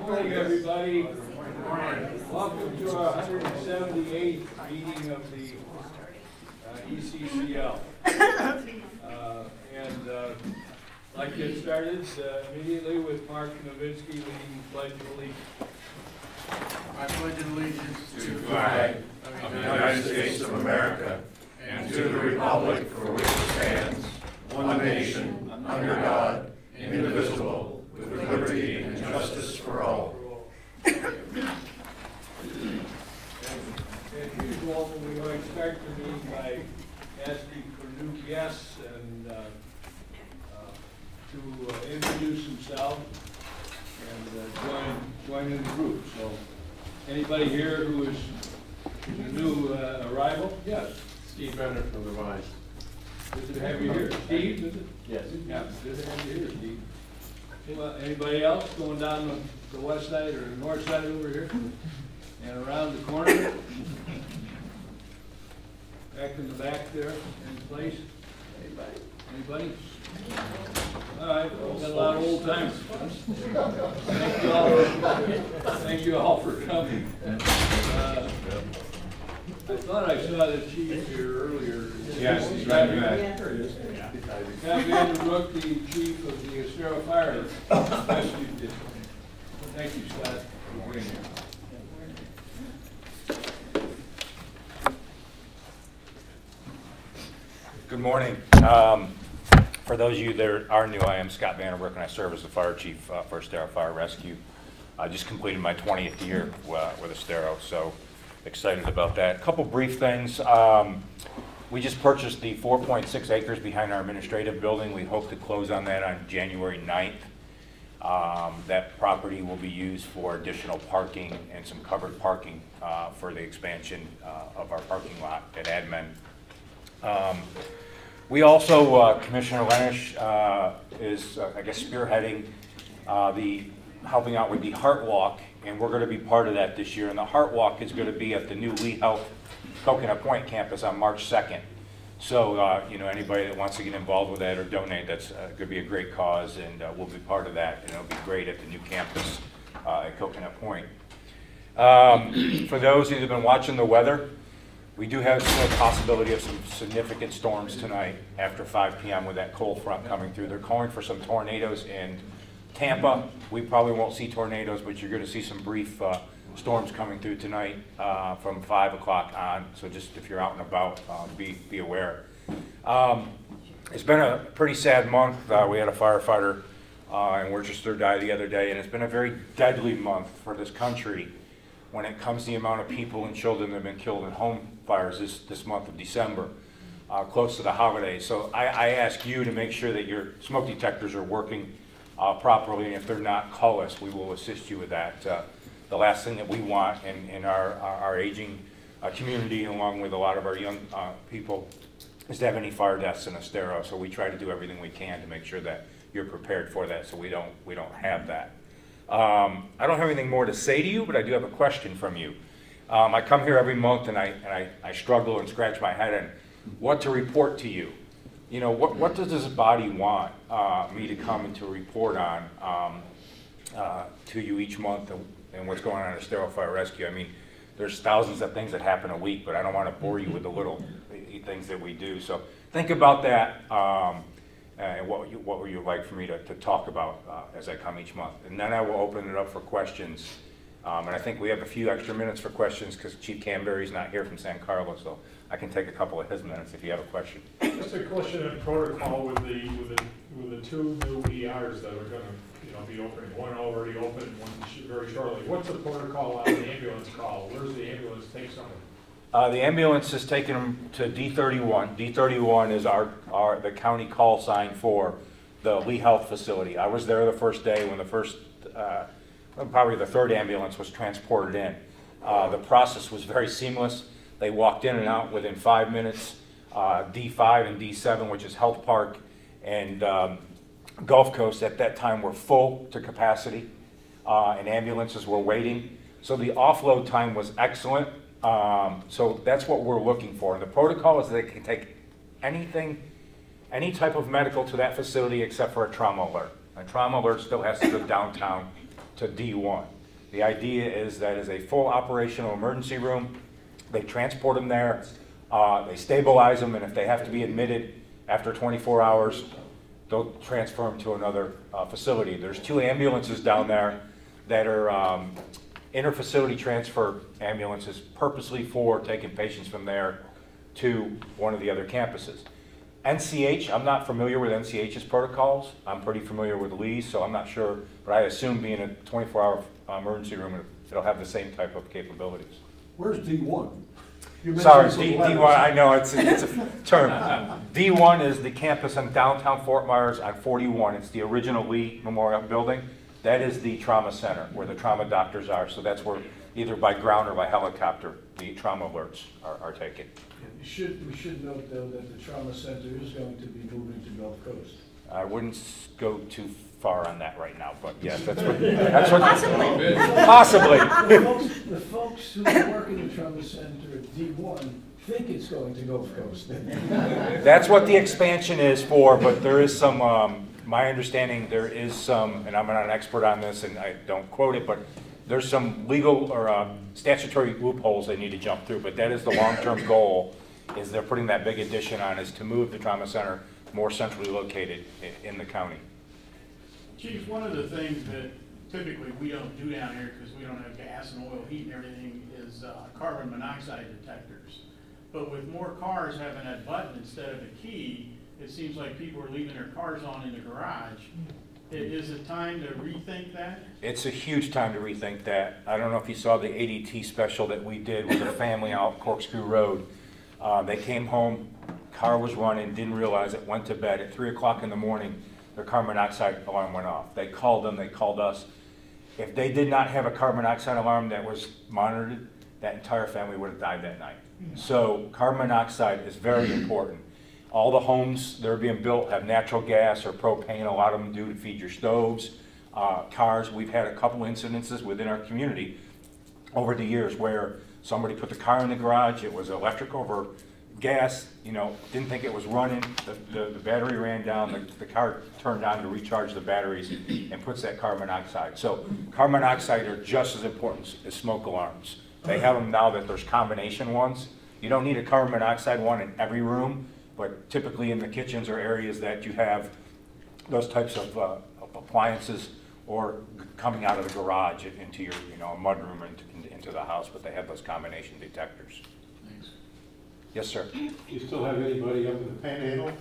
morning, everybody. Welcome to our 178th meeting of the ECCL. I'd like to get started immediately with Mark Novitski leading Pledge of Allegiance. I pledge allegiance to the flag of the United States of America and to the republic for which it stands, one nation, under God, indivisible, with liberty and justice for all. As usual, we're going to start the meeting by asking for new guests and to introduce themselves and join in the group. So, anybody here who is a new arrival? Yes. Steve Bennett from the Vine. Good to have you here. Steve, is it? Yes. Yeah, good to have you here, Steve. Well, anybody else going down the west side or the north side over here? And around the corner? Back in the back there, in place? Anybody? Anybody? All right, we've got a lot of old timers. Thank you all for coming. I thought I saw the chief here earlier. Yes, he's right back. There he is. Scott Vanderbrook, the chief of the Estero Fire Rescue District. Thank you, Scott, for being here. Good morning. For those of you that are new, I am Scott Vanderbrook, and I serve as the fire chief for Estero Fire Rescue. I just completed my 20th year with Estero, so excited about that. A couple brief things. We just purchased the 4.6 acres behind our administrative building. We hope to close on that on January 9th. That property will be used for additional parking and some covered parking for the expansion of our parking lot at Admin. We also, Commissioner Lenish is, I guess, spearheading helping out with the Heart Walk, and we're going to be part of that this year. And the Heart Walk is going to be at the new Lea Health Coconut Point campus on March 2nd. So, you know, anybody that wants to get involved with that or donate, that's going to be a great cause, and we'll be part of that, and it'll be great at the new campus at Coconut Point. For those who have been watching the weather, we do have a possibility of some significant storms tonight after 5 p.m. with that cold front coming through. They're calling for some tornadoes in Tampa. We probably won't see tornadoes, but you're going to see some brief storms coming through tonight from 5 o'clock on. So just if you're out and about, be aware. It's been a pretty sad month. We had a firefighter in Worcester die the other day, and it's been a very deadly month for this country when it comes to the amount of people and children that have been killed in home fires this month of December, close to the holidays. So I ask you to make sure that your smoke detectors are working properly, and if they're not, call us. We will assist you with that. The last thing that we want in our aging community, along with a lot of our young people, is to have any fire deaths in Estero. So we try to do everything we can to make sure that you're prepared for that, so we don't have that. I don't have anything more to say to you, but I do have a question from you. I come here every month and I struggle and scratch my head on what to report to you. You know, what does this body want me to come and to report on to you each month and what's going on at Estero Fire Rescue? I mean, there's thousands of things that happen a week, but I don't want to bore you with the little things that we do. So think about that. And what would you like for me to talk about as I come each month? And then I will open it up for questions. And I think we have a few extra minutes for questions because Chief Canberry's not here from San Carlos, so I can take a couple of his minutes if you have a question. Just a question of protocol with the two new ERs that are going to be opening. One already opened, one very shortly. What's the protocol on the ambulance call? Where does the ambulance take someone? The ambulance has taken them to D31. D31 is the county call sign for the Lea Health Facility. I was there the first day when the first, probably the third ambulance was transported in. The process was very seamless. They walked in and out within 5 minutes. D5 and D7, which is Health Park and Gulf Coast at that time, were full to capacity, and ambulances were waiting. So the offload time was excellent. So that's what we're looking for. And the protocol is that they can take anything, any type of medical to that facility except for a trauma alert. A trauma alert still has to go downtown to D1. The idea is that as a full operational emergency room, they transport them there, they stabilize them, and if they have to be admitted after 24 hours, they'll transfer them to another facility. There's 2 ambulances down there that are inter-facility transfer ambulances purposely for taking patients from there to one of the other campuses. NCH, I'm not familiar with NCH's protocols. I'm pretty familiar with Lee's, so I'm not sure, but I assume being a 24-hour emergency room, it'll have the same type of capabilities. Where's D1? Sorry, D1, I know, it's a term. D1 is the campus in downtown Fort Myers on 41. It's the original Lee Memorial Building. That is the trauma center where the trauma doctors are. So that's where either by ground or by helicopter, the trauma alerts are taken. We should note, though, that the trauma center is going to be moving to Gulf Coast. I wouldn't go too far on that right now, but yes, that's what possibly. The folks who work in the trauma center at D1 think it's going to Gulf Coast. That's what the expansion is for, but there is some, my understanding, there is some, and I'm not an expert on this and I don't quote it, but there's some legal or statutory loopholes they need to jump through, but that is the long-term goal, is they're putting that big addition on, is to move the trauma center more centrally located in the county. Chief, one of the things that typically we don't do down here because we don't have gas and oil heat and everything is carbon monoxide detectors. But with more cars having that button instead of a key, it seems like people are leaving their cars on in the garage. Is it time to rethink that? It's a huge time to rethink that. I don't know if you saw the ADT special that we did with a family out Corkscrew Road. They came home, car was running, didn't realize it, went to bed. At 3 o'clock in the morning, their carbon monoxide alarm went off. They called them, they called us. If they did not have a carbon monoxide alarm that was monitored, that entire family would have died that night. So carbon monoxide is very important. All the homes that are being built have natural gas or propane, a lot of them do, to feed your stoves, cars. We've had a couple incidences within our community over the years where somebody put the car in the garage, it was electric over gas, you know, didn't think it was running, the battery ran down, the car turned on to recharge the batteries and puts that carbon monoxide. So carbon monoxide are just as important as smoke alarms. They have them now that there's combination ones. You don't need a carbon monoxide one in every room, but typically in the kitchens or areas that you have those types of appliances or coming out of the garage into your, you know, a mudroom into the house, but they have those combination detectors. Thanks. Yes, sir. You still have anybody up in the Panhandle?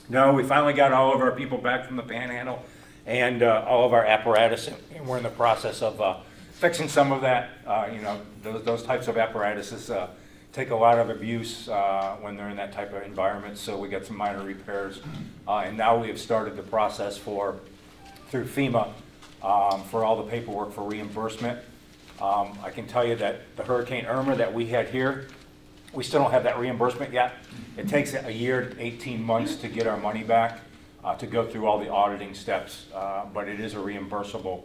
No, we finally got all of our people back from the Panhandle and all of our apparatus, and we're in the process of fixing some of that. You know, those types of apparatuses take a lot of abuse when they're in that type of environment, so we got some minor repairs. And now we have started the process through FEMA for all the paperwork for reimbursement. I can tell you that the Hurricane Irma that we had here, we still don't have that reimbursement yet. It takes a year to 18 months to get our money back, to go through all the auditing steps, but it is a reimbursable.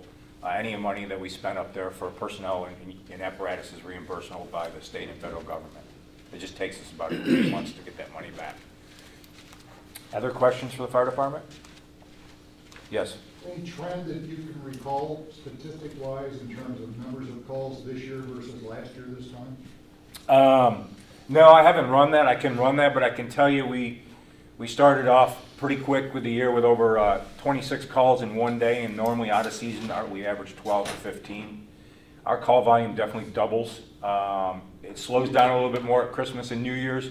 Any money that we spend up there for personnel and apparatus is reimbursable by the state and federal government. It just takes us about 18 months to get that money back. Other questions for the fire department? Yes. Any trend that you can recall statistic-wise in terms of numbers of calls this year versus last year this time? No, I haven't run that. I can run that, but I can tell you we started off pretty quick with the year with over 26 calls in one day, and normally out of season we average 12 to 15. Our call volume definitely doubles. It slows down a little bit more at Christmas and New Year's,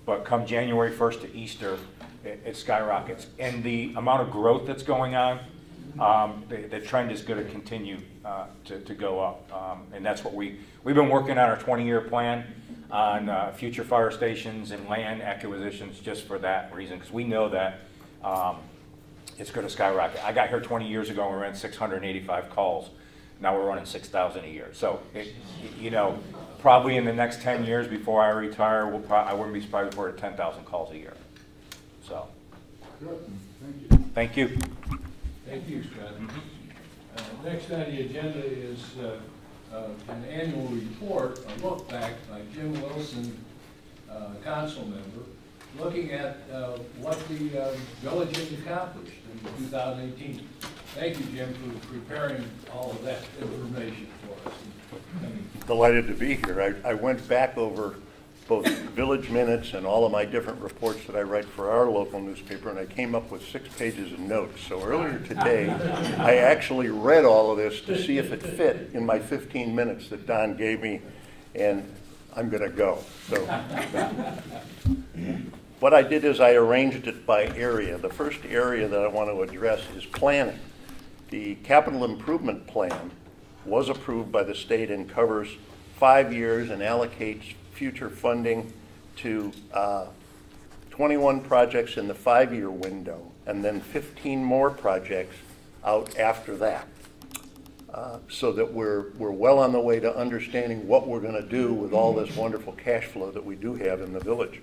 but come January 1st to Easter, it skyrockets. And the amount of growth that's going on, the trend is going to continue to go up. And that's what we've been working on our 20-year plan on future fire stations and land acquisitions just for that reason, because we know that it's going to skyrocket. I got here 20 years ago and we ran 685 calls. Now we're running 6,000 a year. So, you know, probably in the next 10 years before I retire, I wouldn't be surprised if we're at 10,000 calls a year. So. Good. Thank you. Thank you. Thank you, Scott. Next on the agenda is an annual report, a look back by Jim Wilson, council member, looking at what the village has accomplished in 2018. Thank you, Jim, for preparing all of that information for us. Delighted to be here. I went back over both village minutes and all of my different reports that I write for our local newspaper, and I came up with 6 pages of notes. So earlier today, I actually read all of this to see if it fit in my 15 minutes that Don gave me, and I'm going to go. So what I did is I arranged it by area. The first area that I want to address is planning. The capital improvement plan was approved by the state and covers 5 years and allocates future funding to 21 projects in the 5-year window, and then 15 more projects out after that. So that we're well on the way to understanding what we're going to do with all this wonderful cash flow that we do have in the village.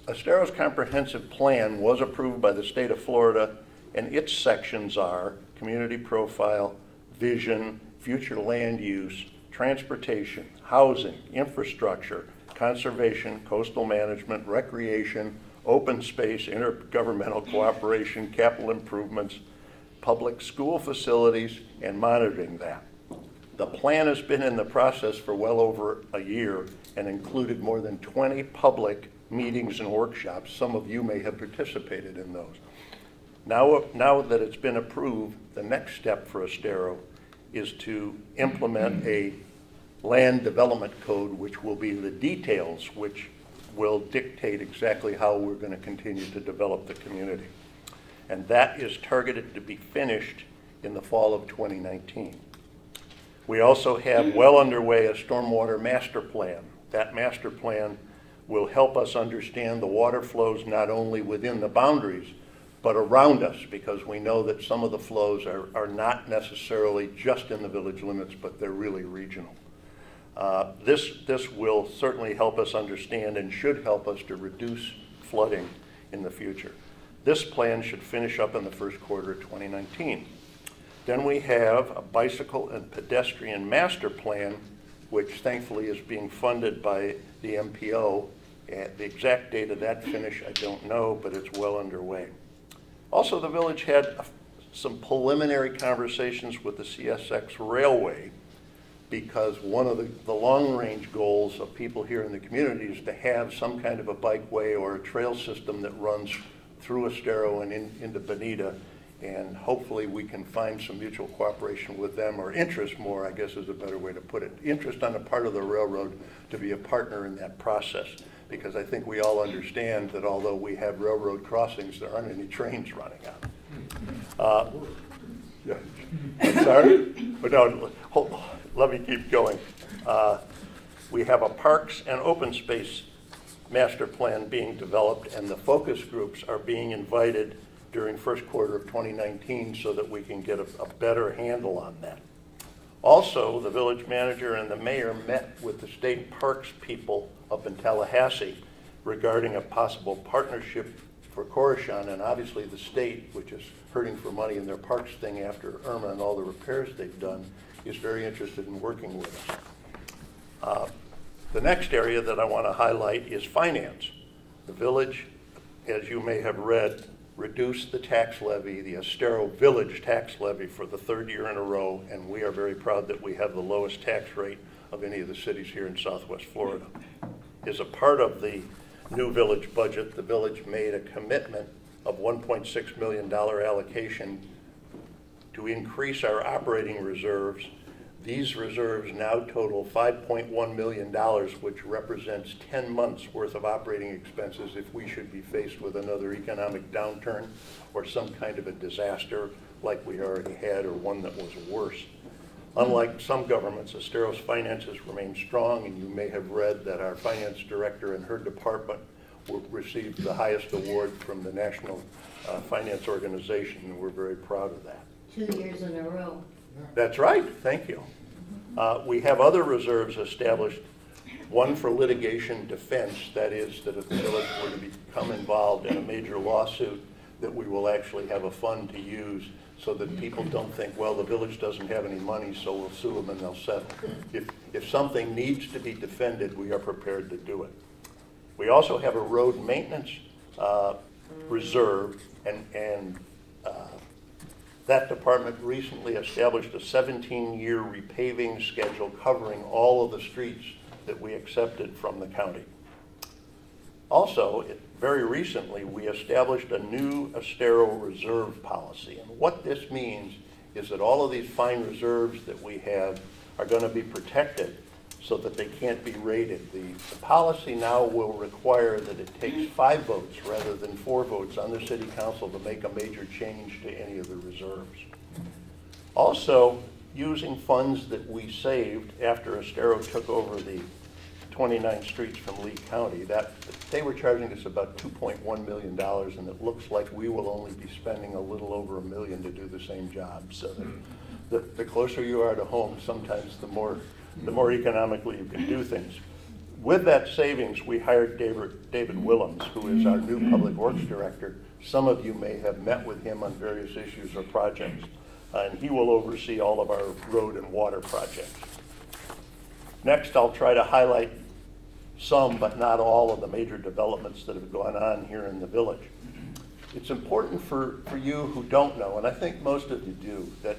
Estero's comprehensive plan was approved by the state of Florida, and its sections are community profile, vision, future land use, transportation, housing, infrastructure, conservation, coastal management, recreation, open space, intergovernmental cooperation, capital improvements, public school facilities, and monitoring that. The plan has been in the process for well over a year and included more than 20 public meetings and workshops. Some of you may have participated in those. Now that it's been approved, the next step for Estero is to implement a land development code, which will be the details which will dictate exactly how we're going to continue to develop the community. And that is targeted to be finished in the fall of 2019. We also have well underway a stormwater master plan. That master plan will help us understand the water flows not only within the boundaries, but around us, because we know that some of the flows are not necessarily just in the village limits, but they're really regional. This will certainly help us understand and should help us to reduce flooding in the future. This plan should finish up in the first quarter of 2019. Then we have a bicycle and pedestrian master plan, which thankfully is being funded by the MPO. The exact date of that finish, I don't know, but it's well underway. Also, the village had some preliminary conversations with the CSX Railway, because one of the long-range goals of people here in the community is to have some kind of a bikeway or a trail system that runs through Estero and into Bonita, and hopefully we can find some mutual cooperation with them, or interest more, I guess is a better way to put it. Interest on the part of the railroad to be a partner in that process, because I think we all understand that although we have railroad crossings, there aren't any trains running out. Yeah. I'm sorry? But no, let me keep going. We have a parks and open space master plan being developed, and the focus groups are being invited during first quarter of 2019 so that we can get a better handle on that. Also, the village manager and the mayor met with the state parks people up in Tallahassee regarding a possible partnership for Coruscant, and obviously the state, which is hurting for money in their parks thing after Irma and all the repairs they've done, is very interested in working with us. The next area that I want to highlight is finance. The village, as you may have read, reduced the tax levy, the Estero Village tax levy, for the 3rd year in a row, and we are very proud that we have the lowest tax rate of any of the cities here in Southwest Florida. As a part of the new village budget, the village made a commitment of $1.6 million allocation to increase our operating reserves. These reserves now total $5.1 million, which represents 10 months worth of operating expenses if we should be faced with another economic downturn or some kind of a disaster like we already had, or one that was worse. Unlike some governments, Estero's finances remain strong, and you may have read that our finance director and her department received the highest award from the National Finance Organization, and we're very proud of that. 2 years in a row. That's right, thank you. We have other reserves established, one for litigation defense, that is, that if the village were to become involved in a major lawsuit, that we will actually have a fund to use so that people don't think, well, the village doesn't have any money, so we'll sue them and they'll settle. If something needs to be defended, we are prepared to do it. We also have a road maintenance reserve, and That department recently established a 17-year repaving schedule covering all of the streets that we accepted from the county. Also, very recently, we established a new Estero reserve policy. And what this means is that all of these fine reserves that we have are going to be protected so that they can't be raided. The policy now will require that it takes 5 votes rather than 4 votes on the city council to make a major change to any of the reserves. Also, using funds that we saved after Estero took over the 29 streets from Lee County, that they were charging us about $2.1 million, and it looks like we will only be spending a little over $1 million to do the same job. So the closer you are to home, sometimes the more economically you can do things. With that savings, we hired David Willems, who is our new Public Works Director. Some of you may have met with him on various issues or projects, and he will oversee all of our road and water projects. Next, I'll try to highlight some, but not all, of the major developments that have gone on here in the village. It's important for you who don't know, and I think most of you do, that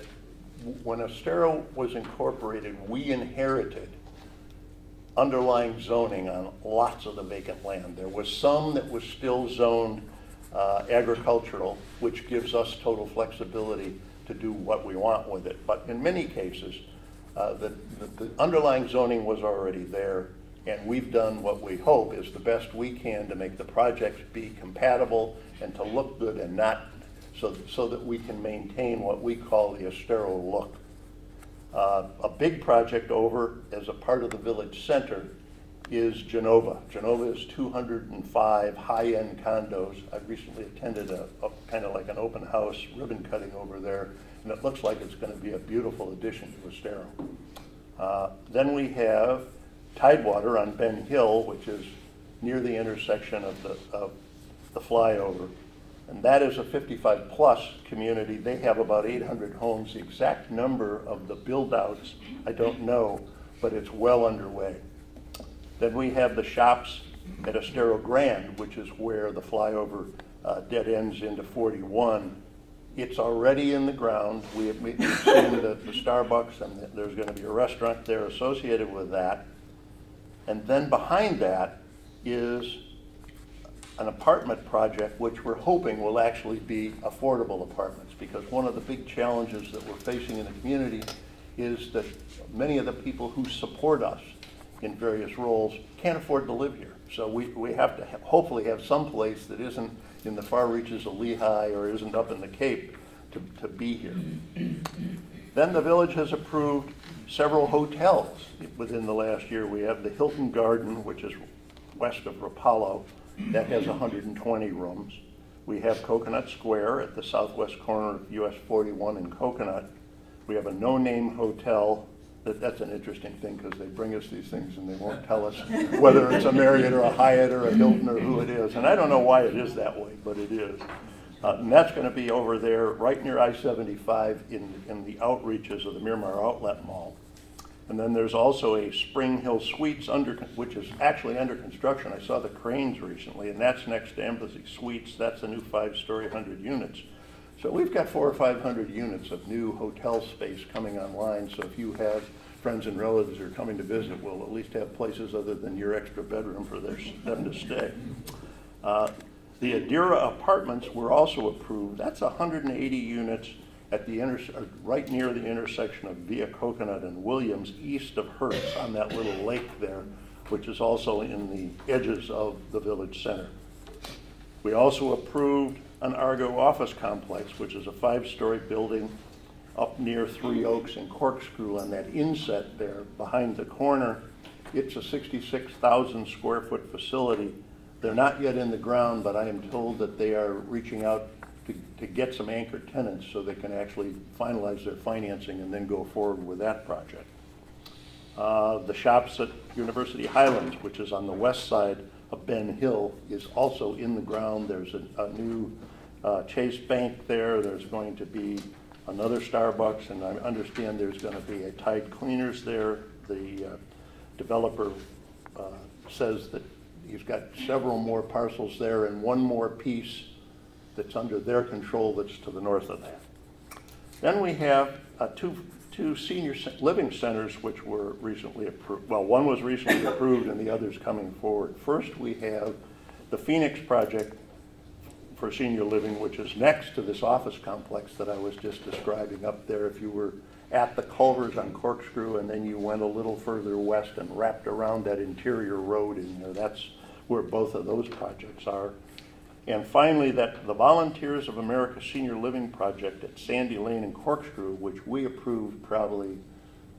when Estero was incorporated, we inherited underlying zoning on lots of the vacant land. There was some that was still zoned agricultural, which gives us total flexibility to do what we want with it. But in many cases, the underlying zoning was already there, and we've done what we hope is the best we can to make the projects be compatible and to look good, and not so that we can maintain what we call the Estero look. A big project over as a part of the village center is Genova. Genova is 205 high-end condos. I recently attended a kind of like an open house ribbon cutting over there, and it looks like it's going to be a beautiful addition to Estero. Then we have Tidewater on Ben Hill, which is near the intersection of the flyover. And that is a 55-plus community. They have about 800 homes. The exact number of the build-outs, I don't know, but it's well underway. Then we have the shops at Estero Grand, which is where the flyover dead ends into 41. It's already in the ground. We've seen the Starbucks, and there's going to be a restaurant there associated with that. And then behind that is an apartment project, which we're hoping will actually be affordable apartments, because one of the big challenges that we're facing in the community is that many of the people who support us in various roles can't afford to live here. So we have to hopefully have some place that isn't in the far reaches of Lehigh or isn't up in the Cape to be here. Then the village has approved several hotels within the last year. We have the Hilton Garden, which is west of Rapallo. That has 120 rooms. We have Coconut Square at the southwest corner of US 41 in Coconut. We have a no-name hotel. That's an interesting thing, because they bring us these things and they won't tell us whether it's a Marriott or a Hyatt or a Hilton or who it is. And I don't know why it is that way, but it is. And that's going to be over there right near I-75 in the outreaches of the Miramar Outlet Mall. And then there's also a Spring Hill Suites, which is actually under construction. I saw the cranes recently, and that's next to Embassy Suites. That's a new 5-story, 100 units. So we've got 400 or 500 units of new hotel space coming online. So if you have friends and relatives who are coming to visit, we'll at least have places other than your extra bedroom for them to stay. The Adira Apartments were also approved. That's 180 units at the right near the intersection of Via Coconut and Williams, east of Hertz, on that little lake there, which is also in the edges of the village center. We also approved an Argo office complex, which is a 5-story building up near Three Oaks and Corkscrew on that inset there behind the corner. It's a 66,000 square foot facility. They're not yet in the ground, but I am told that they are reaching out to get some anchor tenants so they can actually finalize their financing and then go forward with that project. The shops at University Highlands, which is on the west side of Ben Hill, is also in the ground. There's a new Chase Bank there. There's going to be another Starbucks, and I understand there's going to be a Tide Cleaners there. The developer says that he's got several more parcels there and one more piece that's under their control that's to the north of that. Then we have two senior living centers which were recently approved. Well, one was recently approved and the other's coming forward. First, we have the Phoenix project for senior living, which is next to this office complex that I was just describing up there. If you were at the Culvers on Corkscrew and then you went a little further west and wrapped around that interior road in there, that's where both of those projects are. And finally, that the Volunteers of America Senior Living Project at Sandy Lane and Corkscrew, which we approved probably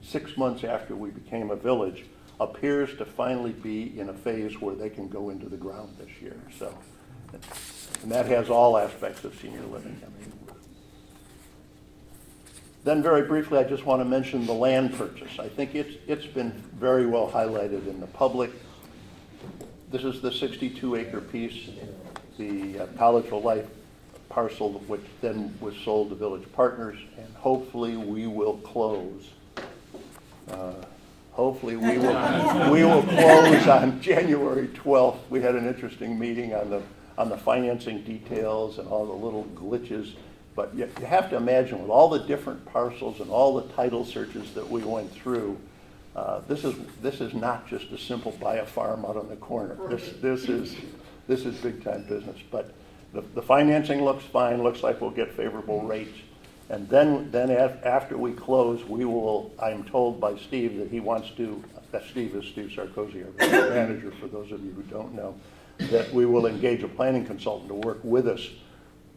6 months after we became a village, appears to finally be in a phase where they can go into the ground this year. So, and that has all aspects of senior living. I mean, then very briefly, I just want to mention the land purchase. I think it's been very well highlighted in the public. This is the 62-acre piece, the College of Life parcel, which then was sold to Village Partners, and hopefully we will close. Hopefully we will close on January 12th. We had an interesting meeting on the financing details and all the little glitches. But you have to imagine, with all the different parcels and all the title searches that we went through, this is not just a simple buy a farm out on the corner. This is big time business. But the financing looks fine. Looks like we'll get favorable rates. And then after we close, we will. I'm told by Steve that he wants to. Steve is Steve Sarkozy, our manager. For those of you who don't know, that we will engage a planning consultant to work with us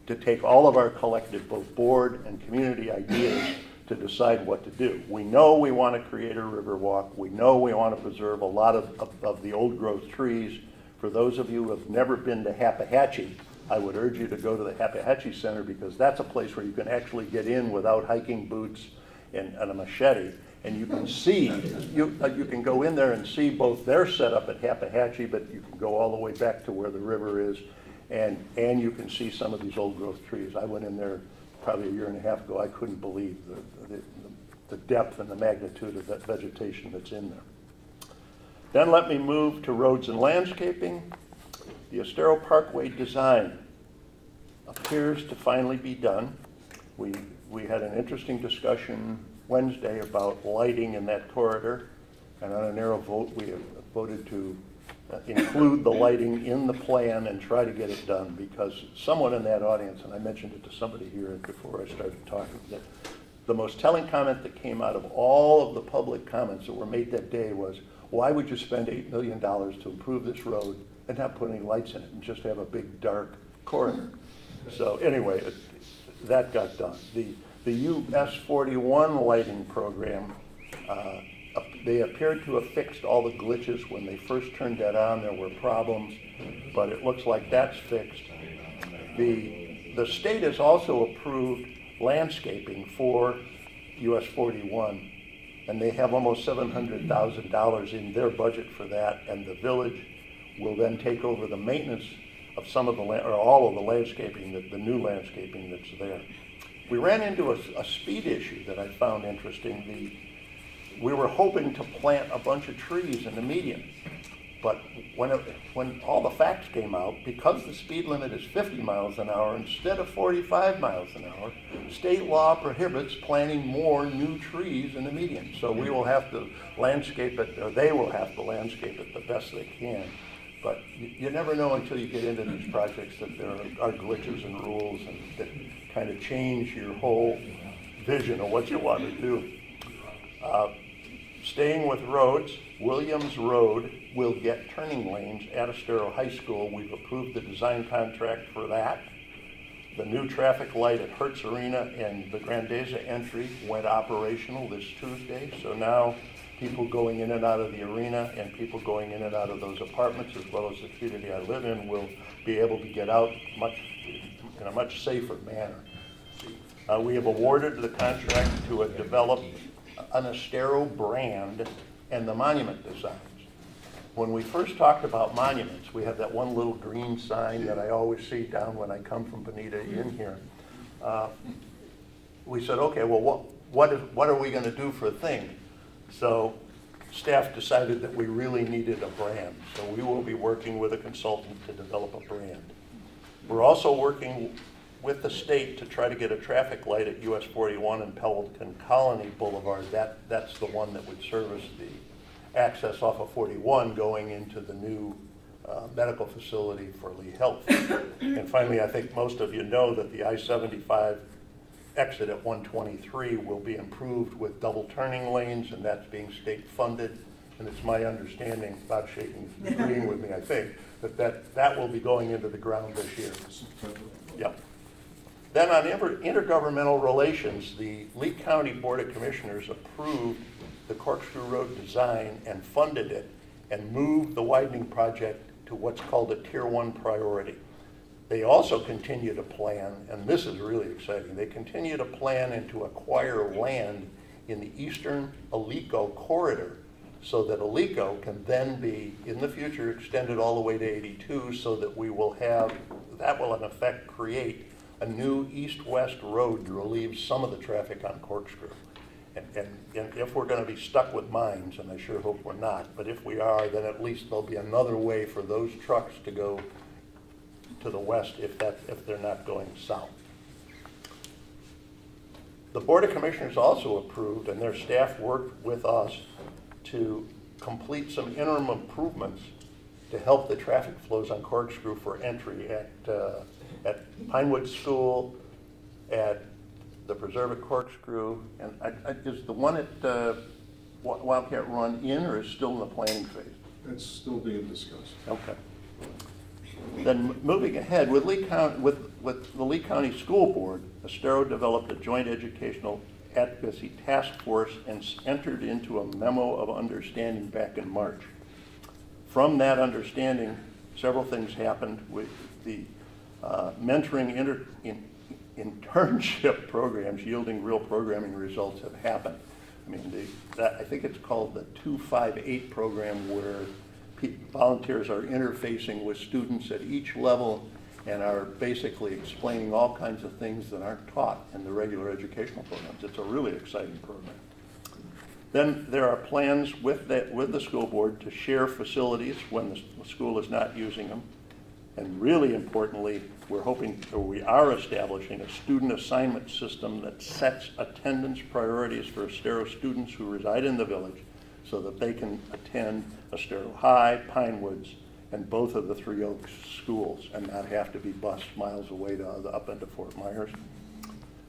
to take all of our collected, both board and community ideas, to decide what to do. We know we want to create a river walk. We know we want to preserve a lot of the old growth trees. For those of you who have never been to Hapahatchee, I would urge you to go to the Hapahatchee Center, because that's a place where you can actually get in without hiking boots and a machete. And you can see, you can go in there and see both their setup at Hapahatchee, but you can go all the way back to where the river is. And you can see some of these old growth trees. I went in there probably a year and a half ago. I couldn't believe the depth and the magnitude of that vegetation that's in there. Then let me move to roads and landscaping. The Estero Parkway design appears to finally be done. We had an interesting discussion Wednesday about lighting in that corridor, and on a narrow vote we have voted to include the lighting in the plan and try to get it done, because someone in that audience, and I mentioned it to somebody here before I started talking, that the most telling comment that came out of all of the public comments that were made that day was, why would you spend $8 million to improve this road and not put any lights in it and just have a big dark corridor? So anyway, that got done. The US 41 lighting program, they appeared to have fixed all the glitches. When they first turned that on, there were problems, but it looks like that's fixed. The state has also approved landscaping for US 41, and they have almost $700,000 in their budget for that, and the village will then take over the maintenance of some of the or all of the landscaping, the new landscaping that's there. We ran into a speed issue that I found interesting. We were hoping to plant a bunch of trees in the median, but when all the facts came out, because the speed limit is 50 miles an hour instead of 45 miles an hour, state law prohibits planting more new trees in the median. So we will have to landscape it, or they will have to landscape it the best they can. But you never know until you get into these projects that there are glitches and rules and that kind of change your whole vision of what you want to do. Staying with roads, Williams Road will get turning lanes at Estero High School. We've approved the design contract for that. The new traffic light at Hertz Arena and the Grandeza entry went operational this Tuesday. So now people going in and out of the arena and people going in and out of those apartments, as well as the community I live in, will be able to get out in a much safer manner. We have awarded the contract to develop an Estero brand and the monument designs. When we first talked about monuments, we have that one little green sign that I always see down when I come from Bonita in here. We said, okay, well, what are we going to do for a thing? So staff decided that we really needed a brand. So we will be working with a consultant to develop a brand. We're also working with the state to try to get a traffic light at US 41 and Pelican Colony Boulevard. That's the one that would service the access off of 41 going into the new medical facility for Lea Health. And finally, I think most of you know that the I-75 exit at 123 will be improved with double turning lanes, and that's being state funded. And it's my understanding, Bob shaking, agreeing with me, I think, that will be going into the ground this year. Yep. Then on intergovernmental relations, the Lee County Board of Commissioners approved the Corkscrew Road design and funded it and moved the widening project to what's called a Tier 1 priority. They also continue to plan, and this is really exciting, they continue to plan and to acquire land in the eastern Alico corridor so that Alico can then be, in the future, extended all the way to 82 so that we will have, that will in effect create a new east-west road to relieve some of the traffic on Corkscrew. And if we're going to be stuck with mines, and I sure hope we're not, but if we are, then at least there'll be another way for those trucks to go to the west if they're not going south. The Board of Commissioners also approved, and their staff worked with us to complete some interim improvements to help the traffic flows on Corkscrew for entry at Pinewood School, at the Preserve at Corkscrew, and is the one at Wildcat Run in, or is still in the planning phase? It's still being discussed. Okay. Then moving ahead, with the Lee County School Board, Estero developed a joint educational advocacy task force and entered into a memo of understanding back in March. From that understanding, several things happened with the mentoring internship programs yielding real programming results have happened. I mean, I think it's called the 258 program, where volunteers are interfacing with students at each level and are basically explaining all kinds of things that aren't taught in the regular educational programs. It's a really exciting program. Then there are plans with the school board to share facilities when the school is not using them. And really importantly, we are establishing a student assignment system that sets attendance priorities for Estero students who reside in the village so that they can attend Estero High, Pinewoods, and both of the Three Oaks schools and not have to be bused miles away to up into Fort Myers.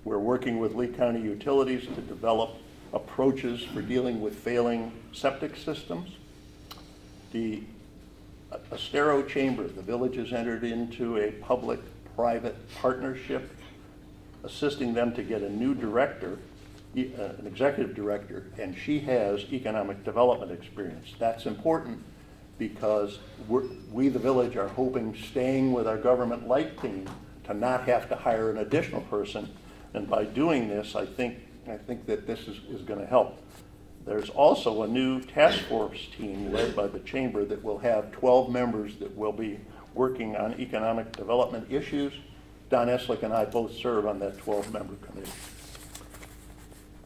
We're working with Lee County Utilities to develop approaches for dealing with failing septic systems. The Estero Chamber, the village has entered into a public-private partnership, assisting them to get a new director, an executive director, and she has economic development experience. That's important because we, the village, are hoping, staying with our government light team, to not have to hire an additional person. And by doing this, I think that this is going to help. There's also a new task force team led by the Chamber that will have 12 members that will be working on economic development issues. Don Eslick and I both serve on that 12-member committee.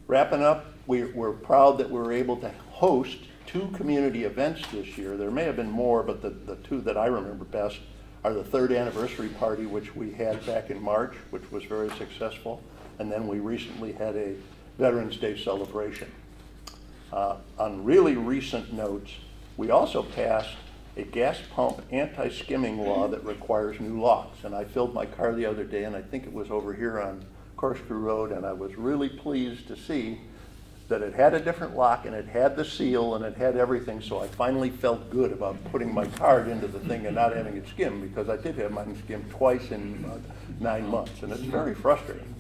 Wrapping up, we're proud that we're able to host 2 community events this year. There may have been more, but the 2 that I remember best are the 3rd anniversary party, which we had back in March, which was very successful. And then we recently had a Veterans Day celebration. On really recent notes, we also passed a gas pump anti-skimming law that requires new locks. And I filled my car the other day, and I think it was over here on Corkscrew Road, and I was really pleased to see that it had a different lock, and it had the seal, and it had everything, so I finally felt good about putting my card into the thing and not having it skimmed, because I did have mine skimmed twice in 9 months, and it's very frustrating.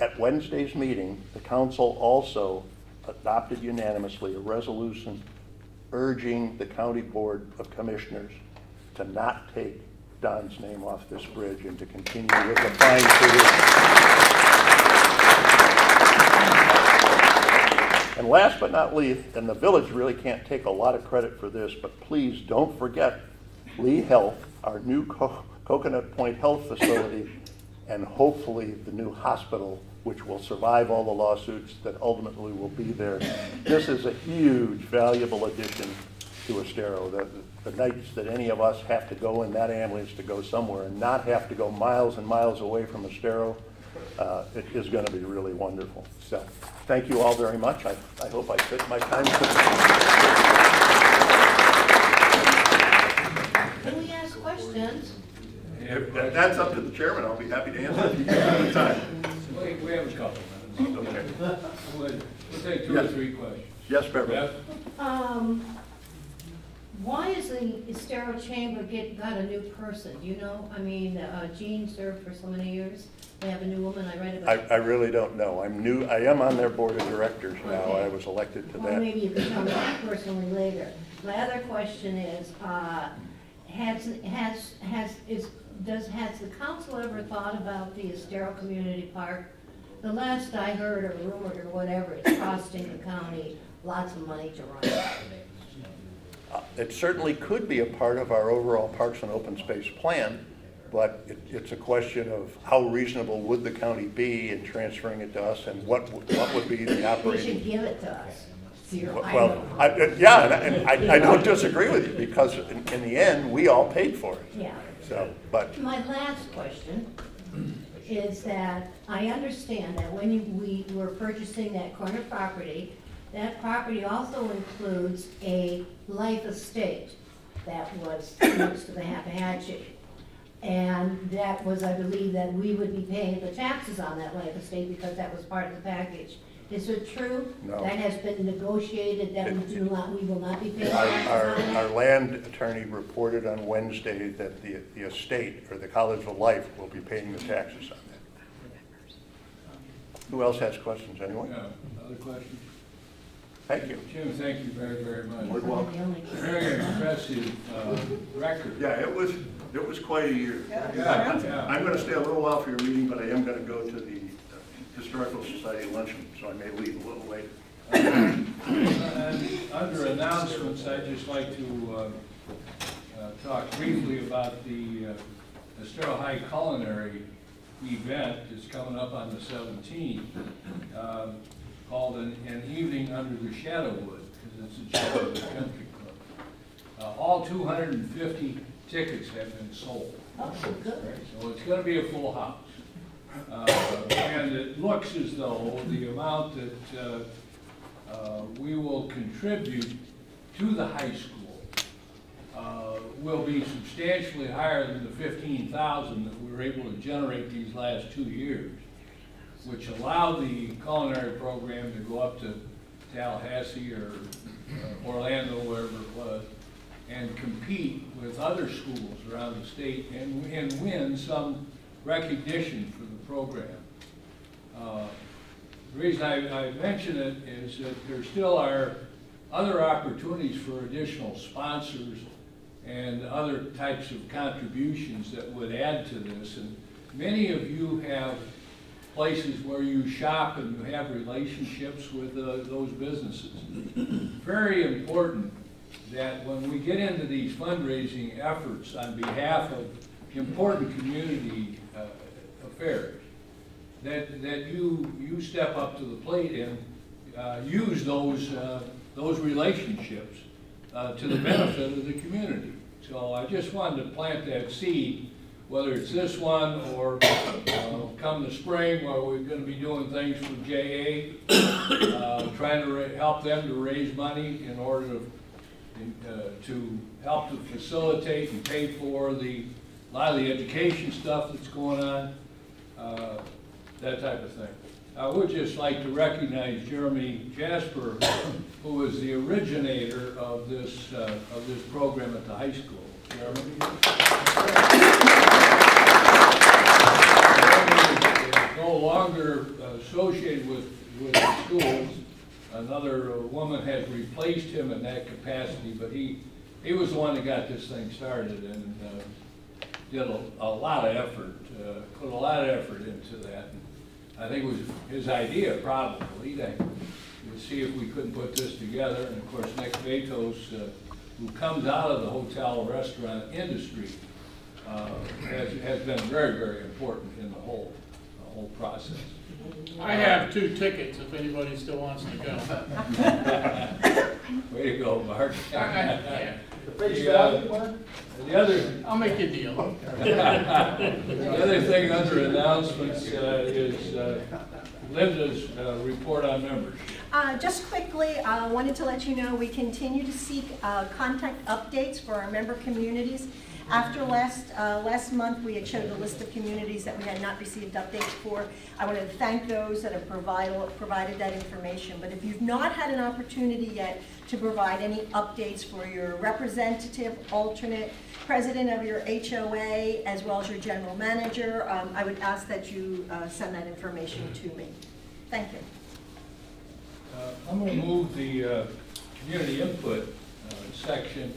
At Wednesday's meeting, the council also adopted unanimously a resolution urging the County Board of Commissioners to not take Don's name off this bridge and to continue with the fine tradition. And last but not least, and the village really can't take a lot of credit for this, but please don't forget Lea Health, our new Coconut Point Health Facility, and hopefully the new hospital, which will survive all the lawsuits that ultimately will be there. This is a huge, valuable addition to Estero. The nights that any of us have to go in that ambulance to go somewhere and not have to go miles and miles away from Estero, it is going to be really wonderful. So thank you all very much. I hope I fit my time. Can we ask questions? If that's up to the chairman, I'll be happy to answer if you give me time. We have a couple minutes. Okay. We'll take two or three questions. Yes, Beverly. Why is the Estero Chamber got a new person? Do you know? I mean, Jean served for so many years. They have a new woman. I read about. I really don't know. I'm new. I am on their board of directors now. Okay. I was elected to Well, that. maybe you can tell me personally later. My other question is, has the council ever thought about the Estero Community Park? The last I heard or rumored or whatever, it's costing the county lots of money to run. It certainly could be a part of our overall Parks and Open Space plan, but it's a question of how reasonable would the county be in transferring it to us, and what would be the They operating. should give it to us. Zero. Well, I don't disagree with you, because in the end, we all paid for it. Yeah. So, but My last question is that I understand that when we were purchasing that corner property, that property also includes a life estate that was next to the Hatchet. And that was, I believe, that we would be paying the taxes on that life estate because that was part of the package. Is it true? No. That has been negotiated, that we will not be paying taxes on it? our land attorney reported on Wednesday that the estate, or the College of Life, will be paying the taxes on that. Who else has questions? Anyone? Other questions? Thank you. Jim, thank you very, very much. You're welcome. Very impressive record. Yeah, it was quite a year. Yeah. I'm going to stay a little while for your meeting, but I am going to go to the Historical Society luncheon, so I may leave a little later. Under announcements, I'd just like to talk briefly about the Estero High Culinary event. It's coming up on the 17th, called an Evening Under the Shadowwood, because it's a Shadowwood Country Club. All 250 tickets have been sold. Oh, good. So it's going to be a full house. And it looks as though the amount that we will contribute to the high school will be substantially higher than the $15,000 that we were able to generate these last 2 years, which allowed the culinary program to go up to Tallahassee or Orlando, wherever it was, and compete with other schools around the state and win some recognition for the program. The reason I mention it is that there still are other opportunities for additional sponsors and other types of contributions that would add to this. And many of you have places where you shop and you have relationships with those businesses. Very important that when we get into these fundraising efforts on behalf of important community affairs, that you step up to the plate and use those relationships to the benefit of the community. So I just wanted to plant that seed, whether it's this one or come the spring where we're going to be doing things for JA, trying to help them to raise money in order to help to facilitate and pay for a lot of the education stuff that's going on, that type of thing. I would just like to recognize Jeremy Jasper, who is the originator of this program at the high school. Jeremy is no longer associated with the schools. Another woman has replaced him in that capacity, but he was the one that got this thing started and did a lot of effort, put a lot of effort into that. And I think it was his idea, probably, to see if we couldn't put this together. And of course, Nick Betos, who comes out of the hotel restaurant industry, has been very, very important in the whole process. I have 2 tickets if anybody still wants to go. Way to go, Mark. Yeah. The other, I'll make you a deal. the other thing under announcements is Linda's report on members. Just quickly, wanted to let you know we continue to seek contact updates for our member communities. After last month, we had showed a list of communities that we had not received updates for. I wanted to thank those that have provided that information. But if you've not had an opportunity yet to provide any updates for your representative, alternate, president of your HOA, as well as your general manager, I would ask that you send that information to me. Thank you. I'm going to move the community input section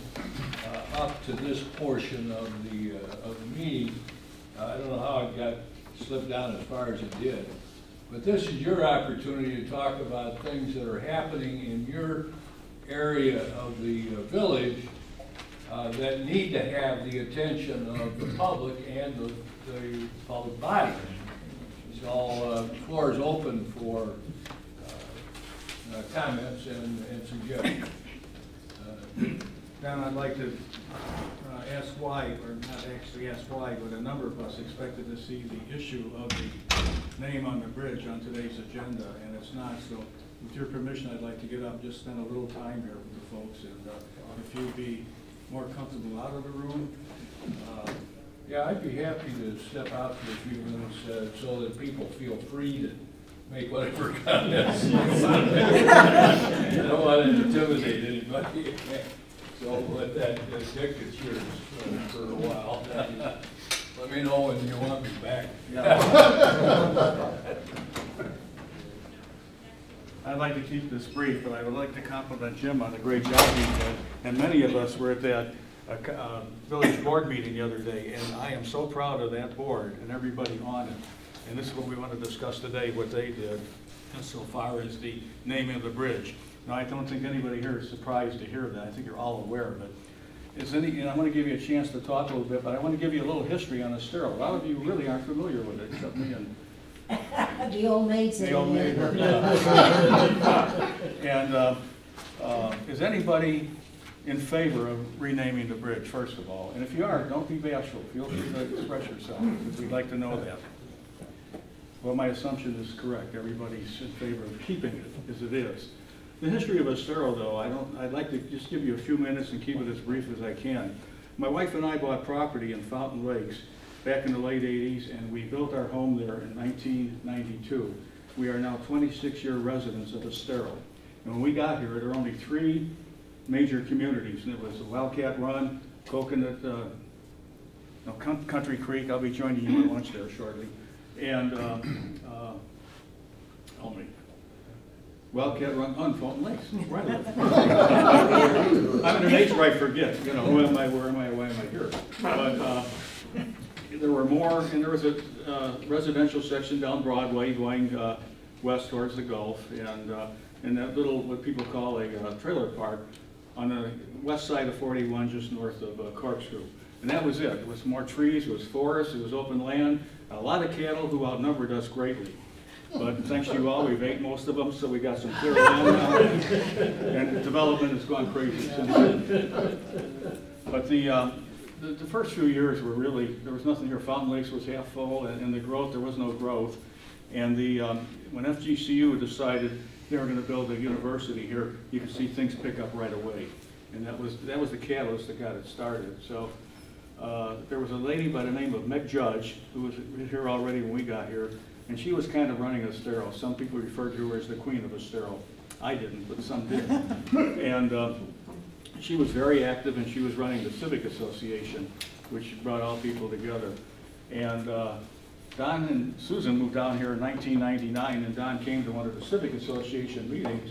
up to this portion of the meeting. I don't know how it got slipped down as far as it did, but this is your opportunity to talk about things that are happening in your area of the village that need to have the attention of the public and the public body. So the floor is open for comments and suggestions. Don, I'd like to ask why, or not actually ask why, but a number of us expected to see the issue of the name on the bridge on today's agenda, and it's not. So with your permission, I'd like to get up, just spend a little time here with the folks, and if you'd be more comfortable out of the room. Yeah, I'd be happy to step out for a few minutes so that people feel free to make whatever comments. I don't want to intimidate anybody. So let that Dick, it's yours for a while. Let me know when you want me back. I'd like to keep this brief, but I would like to compliment Jim on the great job he did. And many of us were at that village board meeting the other day, and I am so proud of that board and everybody on it. And this is what we want to discuss today, what they did, so far as the naming of the bridge. Now, I don't think anybody here is surprised to hear that. I think you're all aware of it. And I'm going to give you a chance to talk a little bit, but I want to give you a little history on Estero. A lot of you really aren't familiar with it, except me and the old maid said. The old maid. And is anybody in favor of renaming the bridge, first of all? And if you are, don't be bashful. Feel free to express yourself, because we'd like to know that. Well, my assumption is correct. Everybody's in favor of keeping it as it is. The history of Estero, though, I'd like to just give you a few minutes and keep it as brief as I can. My wife and I bought property in Fountain Lakes back in the late 80s, and we built our home there in 1992. We are now 26-year residents of Estero. And when we got here, there were only 3 major communities, and it was Wildcat Run, Coconut, Country Creek. I'll be joining you at lunch there shortly. And Wildcat Run on Fountain Lakes. Right. I'm at an age where I forget, who am I, where am I, why am I here? But there were more, and there was a residential section down Broadway going west towards the Gulf, and that little, what people call a trailer park on the west side of 41, just north of Corkscrew. And that was it. It was more trees, it was forest, it was open land, a lot of cattle who outnumbered us greatly. But thanks to you all, we've ate most of them, so we got some clear land now, and development has gone crazy since then. But the first few years were really, there was nothing here. Fountain Lakes was half full, and the growth, there was no growth. And when FGCU decided they were going to build a university here, you could see things pick up right away. And that was the catalyst that got it started. So there was a lady by the name of Meg Judge, who was here already when we got here, and she was kind of running Estero. Some people referred to her as the queen of Estero. I didn't, but some did. And she was very active, and she was running the Civic Association, which brought all people together. And Don and Susan moved down here in 1999, and Don came to one of the Civic Association meetings,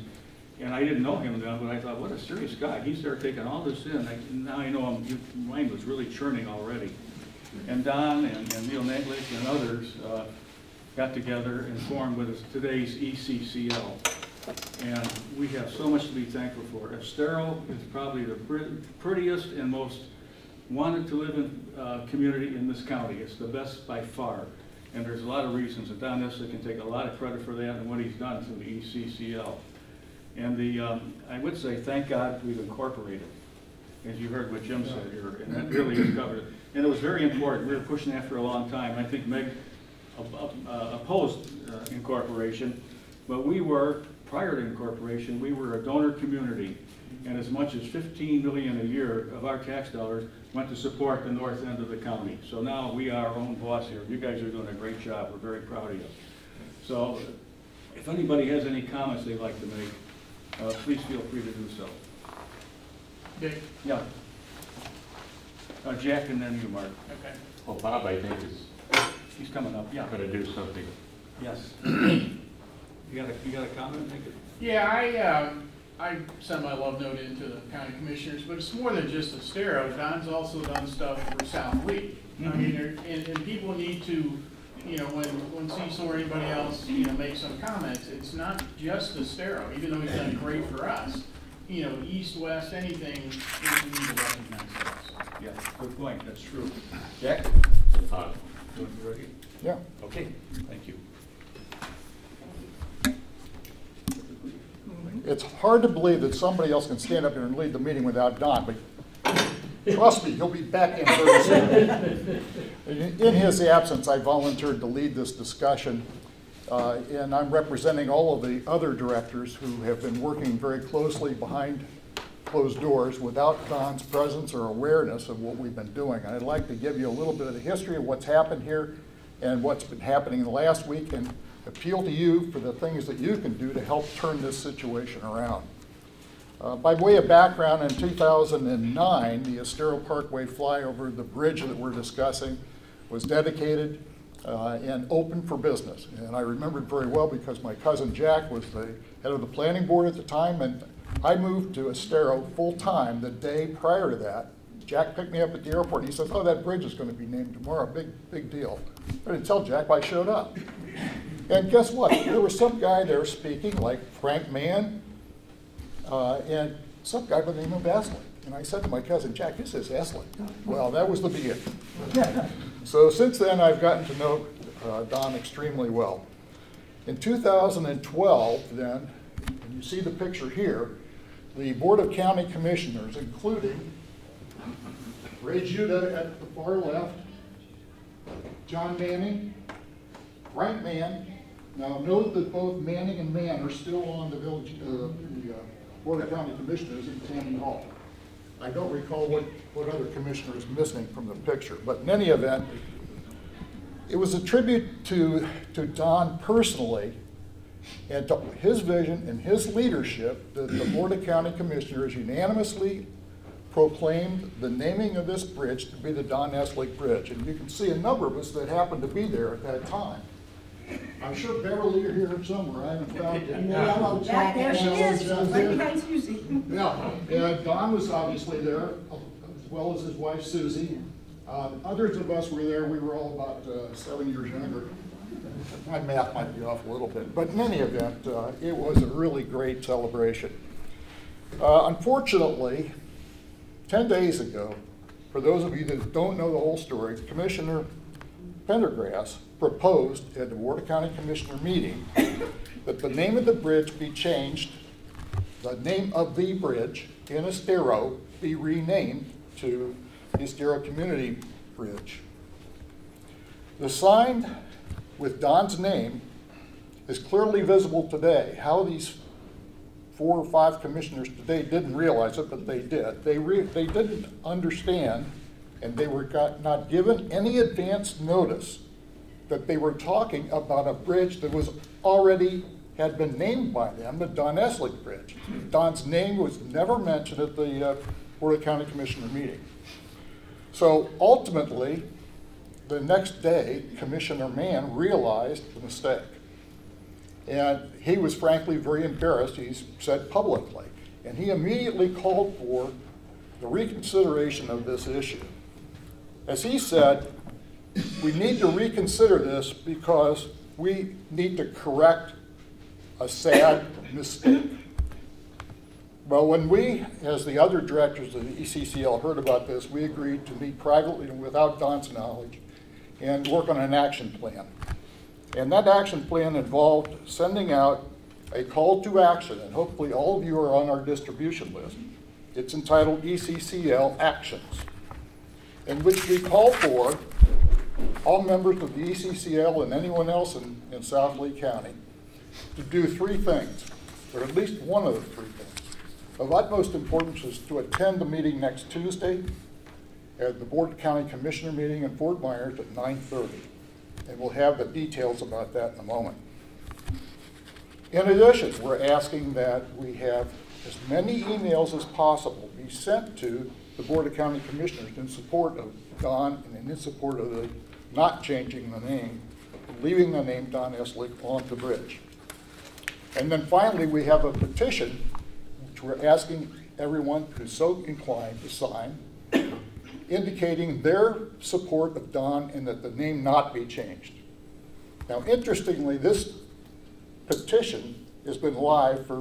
and I didn't know him then, but I thought, what a serious guy. He's there taking all this in. Now I know his mind was really churning already. And Don and Neil Naglick and others got together and formed what is today's ECCL. And we have so much to be thankful for. Estero is probably the prettiest and most wanted to live in community in this county. It's the best by far. And there's a lot of reasons that Don Nestle can take a lot of credit for that and what he's done through the ECCL. And I would say, thank God we've incorporated, as you heard what Jim said here, and that really is covered. And it was very important. We were pushing that for a long time. I think Meg opposed incorporation, but we were, prior to incorporation, we were a donor community, and as much as $15 million a year of our tax dollars went to support the north end of the county. So now we are our own boss here. You guys are doing a great job. We're very proud of you. So if anybody has any comments they'd like to make, please feel free to do so. Dick? Yeah. Jack and then you, Mark. Okay. Well, Bob, I think He's coming up. Yeah. going to do something. Yes. You got a comment? Make it. Yeah, I sent my love note into the county commissioners, but it's more than just Estero. Don's also done stuff for South Lee. I mean, and people need to, you know, when Cecil or anybody else, you know, makes some comments, it's not just Estero, even though he's done great for us. You know, east, west, anything, we need to recognize those. Yeah, good point. That's true. Jack? You ready? Yeah. Okay. Thank you. It's hard to believe that somebody else can stand up here and lead the meeting without Don, but trust me, he'll be back in very soon. In his absence, I volunteered to lead this discussion, and I'm representing all of the other directors who have been working very closely behind closed doors without Don's presence or awareness of what we've been doing. And I'd like to give you a little bit of the history of what's happened here and what's been happening in the last week, and appeal to you for the things that you can do to help turn this situation around. By way of background, in 2009, the Estero Parkway flyover, the bridge that we're discussing, was dedicated and open for business. And I remember it very well because my cousin Jack was the head of the planning board at the time, and I moved to Estero full-time the day prior to that. Jack picked me up at the airport. He says, oh, that bridge is going to be named tomorrow, big deal. I didn't tell Jack, I showed up. And guess what? There was some guy there speaking, like Frank Mann, and some guy by the name of Esley. And I said to my cousin, Jack, this is Esley. Well, that was the beginning. So since then, I've gotten to know Don extremely well. In 2012, then, and you see the picture here, the Board of County Commissioners, including Ray Judah at the far left, John Manning, Frank Mann. Now note that both Manning and Mann are still on the village, the Board of County Commissioners in Tammany Hall. I don't recall what other commissioner is missing from the picture, but in any event, it was a tribute to Don personally and to his vision and his leadership that the Board of County Commissioners unanimously proclaimed the naming of this bridge to be the Don Nestle Bridge. And you can see a number of us that happened to be there at that time. I'm sure Beverly are here somewhere. I haven't found it. And the yellow jacket. There she is, right behind Susie. Yeah, and Don was obviously there, as well as his wife Susie. Others of us were there. We were all about 7 years younger. My math might be off a little bit, but in any event, it was a really great celebration. Unfortunately, 10 days ago, for those of you that don't know the whole story, Commissioner Pendergrass proposed at the Board of County Commissioner meeting that the name of the bridge be changed, the name of the bridge in Estero be renamed to the Estero Community Bridge. The sign with Don's name is clearly visible today. How these 4 or 5 commissioners today didn't realize it, but they did. They didn't understand, and they were not given any advance notice that they were talking about a bridge that was already had been named by them, the Don Nestle Bridge. Don's name was never mentioned at the Board of County Commissioner meeting. So ultimately, the next day, Commissioner Mann realized the mistake. And he was frankly very embarrassed, he said publicly. And he immediately called for the reconsideration of this issue. As he said, we need to reconsider this because we need to correct a sad mistake. Well, when we, as the other directors of the ECCL, heard about this, we agreed to meet privately and without Don's knowledge and work on an action plan. And that action plan involved sending out a call to action, and hopefully all of you are on our distribution list. It's entitled ECCL Actions, in which we call for all members of the ECCL and anyone else in South Lee County to do three things, or at least one of the three things. Of utmost importance is to attend the meeting next Tuesday at the Board of County Commissioner meeting in Fort Myers at 9:30. And we'll have the details about that in a moment. In addition, we're asking that we have as many emails as possible be sent to the Board of County Commissioners in support of Don and in support of the not changing the name, leaving the name Don Eslick on the bridge. And then finally, we have a petition, which we're asking everyone who's so inclined to sign, indicating their support of Don and that the name not be changed. Now, interestingly, this petition has been live for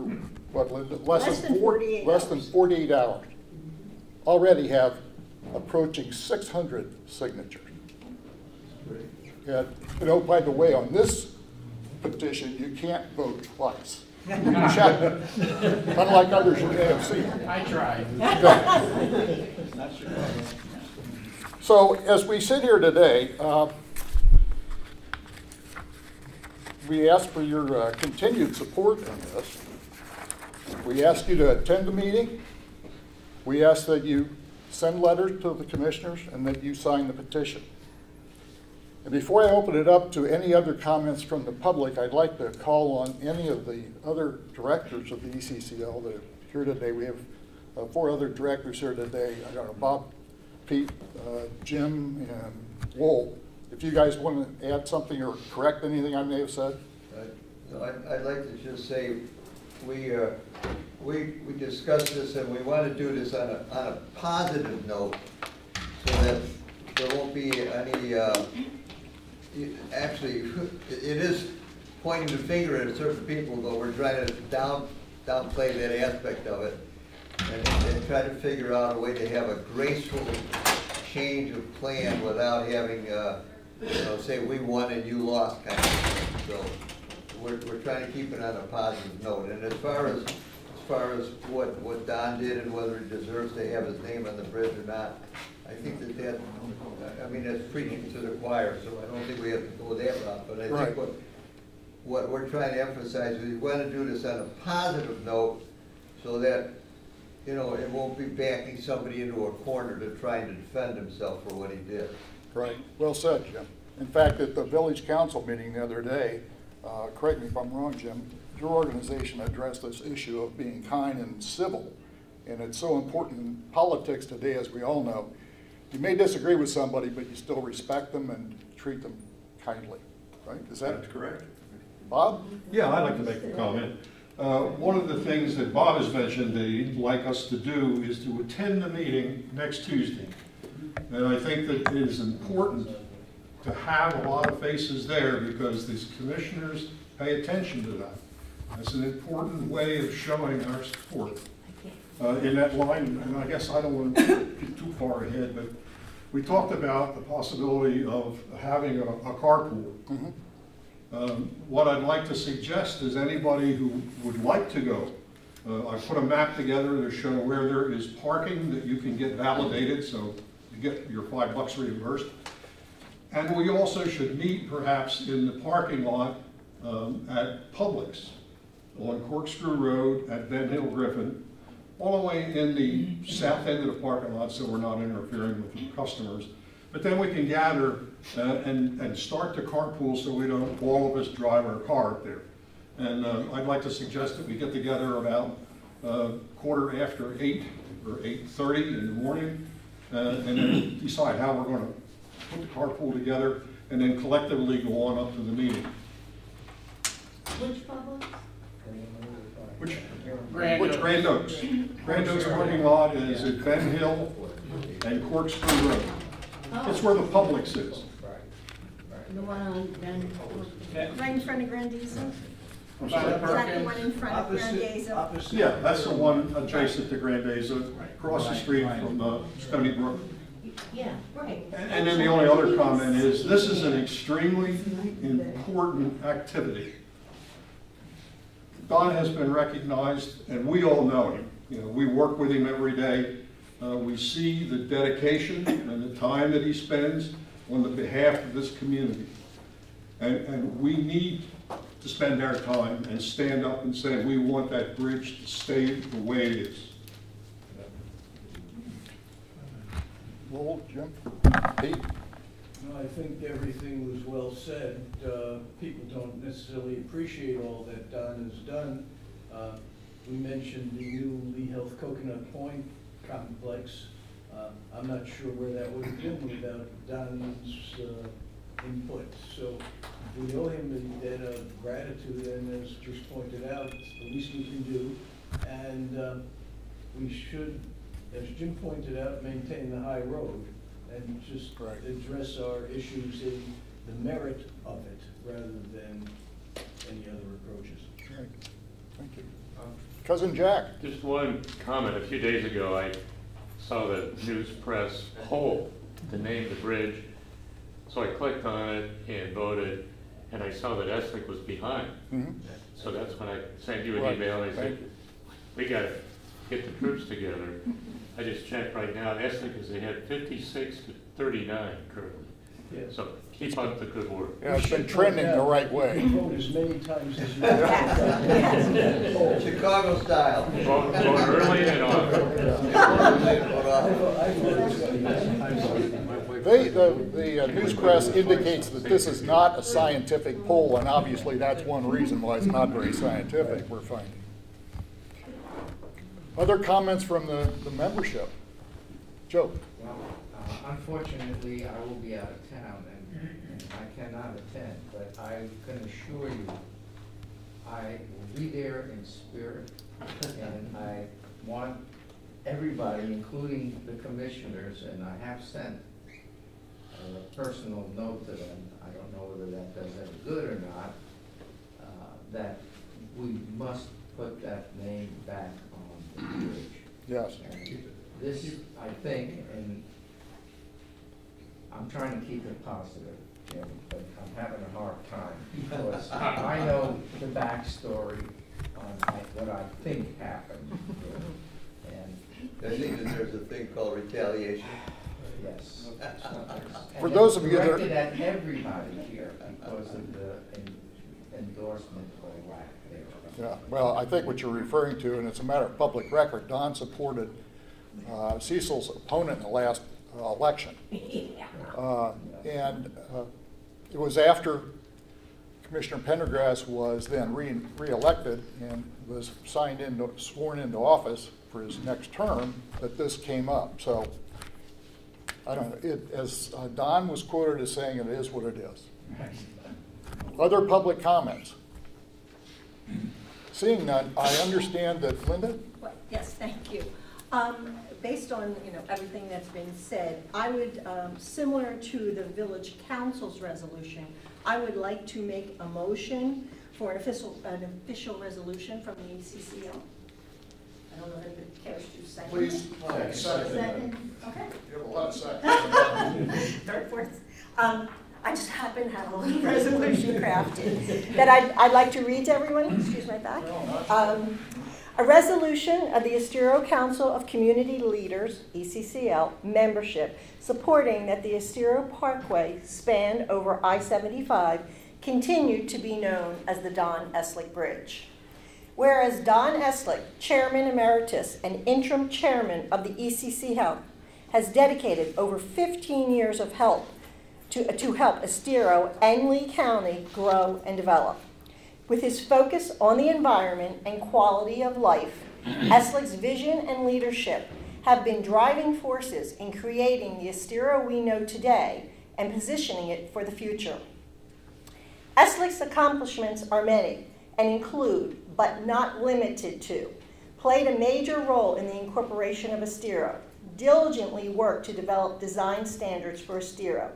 what, less than 48 hours. Already have approaching 600 signatures. And, you know, by the way, on this petition, you can't vote twice. You can check it, unlike others you may have seen. I tried. So as we sit here today, we ask for your continued support in this. We ask you to attend the meeting. We ask that you send letters to the commissioners and that you sign the petition. And before I open it up to any other comments from the public, I'd like to call on any of the other directors of the ECCL that are here today. We have 4 other directors here today. I don't know, Bob, Pete, Jim, and Lowell. If you guys want to add something or correct anything I may have said. I'd like to just say we discussed this and we want to do this on a positive note so that there won't be any, actually, it is pointing the finger at certain people, but we're trying to downplay that aspect of it and try to figure out a way to have a graceful change of plan without having, you know, say we won and you lost kind of thing. So we're trying to keep it on a positive note. And as far as what Don did and whether he deserves to have his name on the bridge or not, I think that I mean, that's preaching to the choir, so I don't think we have to go that route. But I think what we're trying to emphasize is we want to do this on a positive note so that, you know, it won't be backing somebody into a corner to trying to defend himself for what he did. Right. Well said, Jim. In fact, at the village council meeting the other day, correct me if I'm wrong, Jim, your organization addressed this issue of being kind and civil. And it's so important in politics today, as we all know. You may disagree with somebody, but you still respect them and treat them kindly, right? Is that That's correct. Bob? Yeah, I'd like to make a comment. One of the things that Bob has mentioned that he'd like us to do is to attend the meeting next Tuesday. And I think that it is important to have a lot of faces there because these commissioners pay attention to that. That's an important way of showing our support. In that line, and I guess I don't want to get too far ahead, but we talked about the possibility of having a carpool. Mm-hmm. What I'd like to suggest is anybody who would like to go, I put a map together to show where there is parking that you can get validated, so you get your $5 reimbursed. And we also should meet perhaps in the parking lot at Publix on Corkscrew Road at Ben Hill Griffin, all the way in the south end of the parking lot so we're not interfering with the customers. But then we can gather and start the carpool so we don't all of us drive our car up there. And I'd like to suggest that we get together about 8:15 or 8:30 in the morning and then decide how we're going to put the carpool together and then collectively go on up to the meeting. Which Publix? Which Grand Oaks. Grand Oaks parking lot is at Ben Hill and Corkscrew Road. Oh. It's where the Publix is. The one on Ben. Right in front of Grand Diesel? I'm Is sorry? that the one in front of Grand Diesel? Yeah, that's the one adjacent to Grand Aza, across the street from Stony Brook. Yeah, right. And then the only other comment is, this is an extremely important activity. Don has been recognized, and we all know him. You know, we work with him every day. We see the dedication and the time that he spends on the behalf of this community. And we need to spend our time and stand up and say, we want that bridge to stay the way it is. Lowell, Jim, Pete? No, I think everything was well said. People don't necessarily appreciate all that Don has done. We mentioned the new Lea Health Coconut Point complex. I'm not sure where that would have been without Don's input. So we owe him a debt of gratitude, and as just pointed out, it's the least we can do. And we should, as Jim pointed out, maintain the high road and just address our issues in the merit of it rather than any other approaches. Right. Thank you. Cousin Jack. Just one comment. A few days ago, I saw the news press poll to name the bridge. So I clicked on it and voted, and I saw that Eslick was behind. Mm-hmm. So that's when I sent you an email, and I said, we got to get the troops together. I just checked right now, Eslick is ahead 56 to 39 currently. Yeah. So keep up the good work. Yeah, it's been trending the right way. Vote as many times as you want. Chicago style. Vote early and often. The news press indicates that this is not a scientific poll, and obviously that's one reason why it's not very scientific, we're finding. Other comments from the membership? Joe? Well, unfortunately, I will be out of town and I cannot attend, but I can assure you I will be there in spirit, and I want everybody, including the commissioners, and I have sent a personal note to them, I don't know whether that does any good or not, that we must put that name back on the bridge. Yes. And this, I think, and I'm trying to keep it positive, Jim, but I'm having a hard time because I know the backstory on what I think happened. And I think that there's a thing called retaliation. yes. For those of you that are directed at everybody here because of the endorsement or lack thereof. Yeah, well, I think what you're referring to, and it's a matter of public record, Don supported Cecil's opponent in the last election. And it was after Commissioner Pendergrass was then re-elected and was sworn into office for his next term that this came up. So, I don't know, as Don was quoted as saying, it is what it is. Other public comments? Seeing none, I understand that, Linda? Well, yes, thank you. Based on everything that's been said, I would, similar to the Village Council's resolution, I would like to make a motion for an official resolution from the ECCL. I don't know if it cares to second. Please, second. Okay. You have a lot of seconds. Third, fourth. I just happen to have a little resolution crafted that I'd like to read to everyone. Excuse my back. A resolution of the Estero Council of Community Leaders, ECCL, membership supporting that the Estero Parkway span over I-75 continue to be known as the Don Eslick Bridge. Whereas Don Eslick, Chairman Emeritus and Interim Chairman of the ECCL, has dedicated over 15 years of help to help Estero and Lee County grow and develop. With his focus on the environment and quality of life, Eslick's vision and leadership have been driving forces in creating the Estero we know today and positioning it for the future. Eslick's accomplishments are many and include, but not limited to, played a major role in the incorporation of Estero, diligently worked to develop design standards for Estero,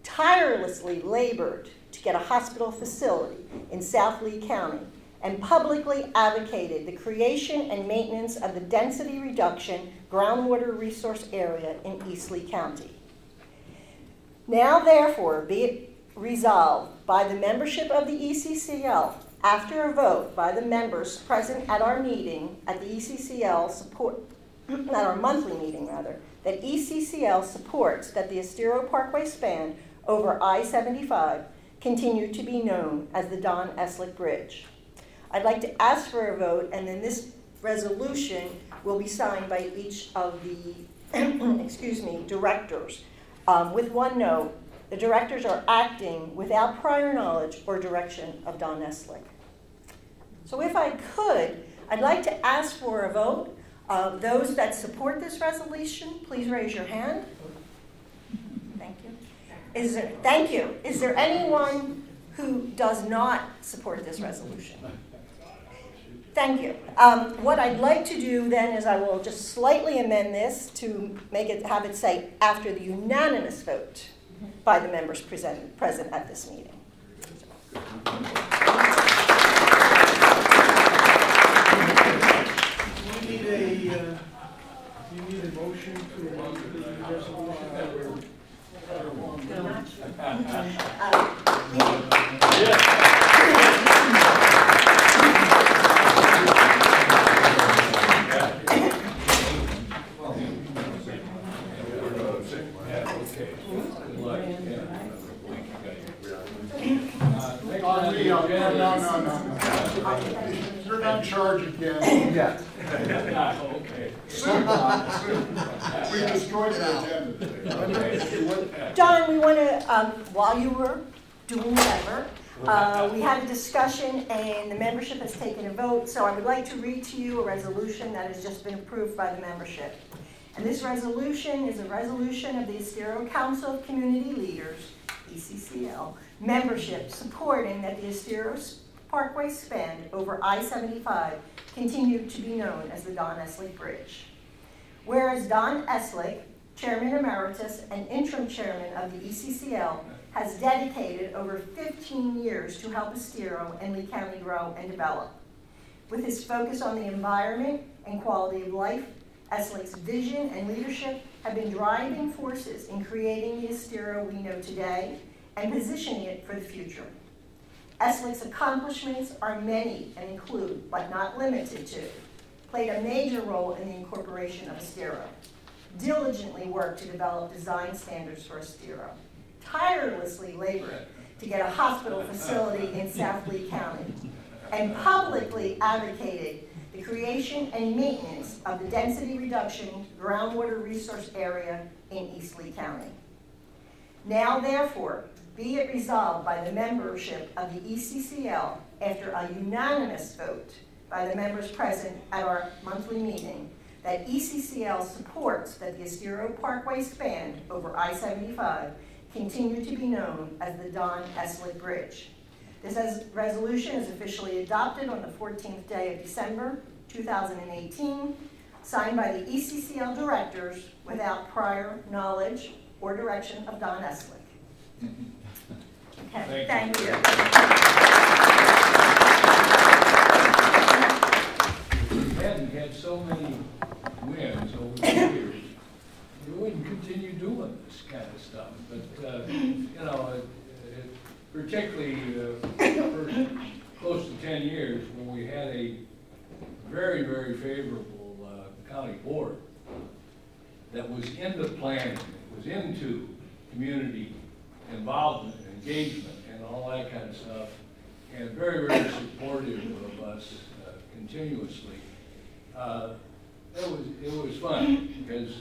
tirelessly labored to get a hospital facility in South Lee County, and publicly advocated the creation and maintenance of the density reduction groundwater resource area in Eastleigh County. Now therefore be it resolved by the membership of the ECCL, after a vote by the members present at our meeting at the ECCL support, at our monthly meeting rather, that ECCL supports that the Estero Parkway span over I-75 continue to be known as the Don Eslick Bridge. I'd like to ask for a vote, and then this resolution will be signed by each of the excuse me, directors. With one note, the directors are acting without prior knowledge or direction of Don Eslick. So if I could, I'd like to ask for a vote. Those that support this resolution, please raise your hand. Thank you. Thank you. Is there anyone who does not support this resolution? Thank you. What I'd like to do then is I will just slightly amend this to make it, have it say after the unanimous vote by the members present at this meeting. Do you need a motion to amend the resolution? No. You're not in charge again. Yeah. Okay. Soon. We destroyed the agenda. John, we want to, while you were doing whatever, we had a discussion and the membership has taken a vote, so I would like to read to you a resolution that has just been approved by the membership. And this resolution is a resolution of the Estero Council of Community Leaders, ECCL, membership supporting that the Estero Parkway span over I-75 continue to be known as the Don Eslick Bridge. Whereas Don Eslick, Chairman Emeritus and Interim Chairman of the ECCL, has dedicated over 15 years to help Estero and Lee County grow and develop. With his focus on the environment and quality of life, Eslick's vision and leadership have been driving forces in creating the Estero we know today and positioning it for the future. Eslick's accomplishments are many and include, but not limited to, played a major role in the incorporation of Estero, diligently worked to develop design standards for Estero, tirelessly labored to get a hospital facility in South Lee County, and publicly advocated the creation and maintenance of the density reduction groundwater resource area in East Lee County. Now, therefore, be it resolved by the membership of the ECCL after a unanimous vote by the members present at our monthly meeting that ECCL supports that the Estero Parkway span over I-75 continue to be known as the Don Eslick Bridge. This resolution is officially adopted on the 14th day of December 2018, signed by the ECCL directors without prior knowledge or direction of Don Eslick. Okay, thank you. We hadn't had so many wins over the years. We wouldn't continue doing this kind of stuff, but you know, particularly for close to 10 years when we had a very, very favorable county board that was into planning, was into community involvement, engagement, and all that kind of stuff, and very, very supportive of us continuously. It was fun because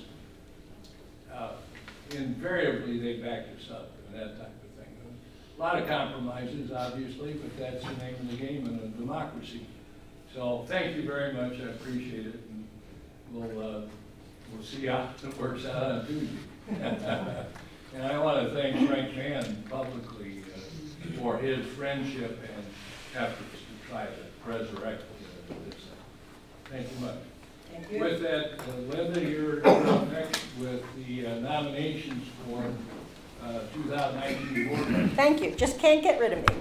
invariably they backed us up and that type of thing. A lot of compromises, obviously, but that's the name of the game in a democracy. So thank you very much. I appreciate it, and we'll see how it works out on Tuesday. And I want to thank Frank Mann publicly for his friendship and efforts to try to resurrect this. Thank you much. Thank you. With that, Linda, you're up next with the nominations for 2019 board. Thank you. Just can't get rid of me.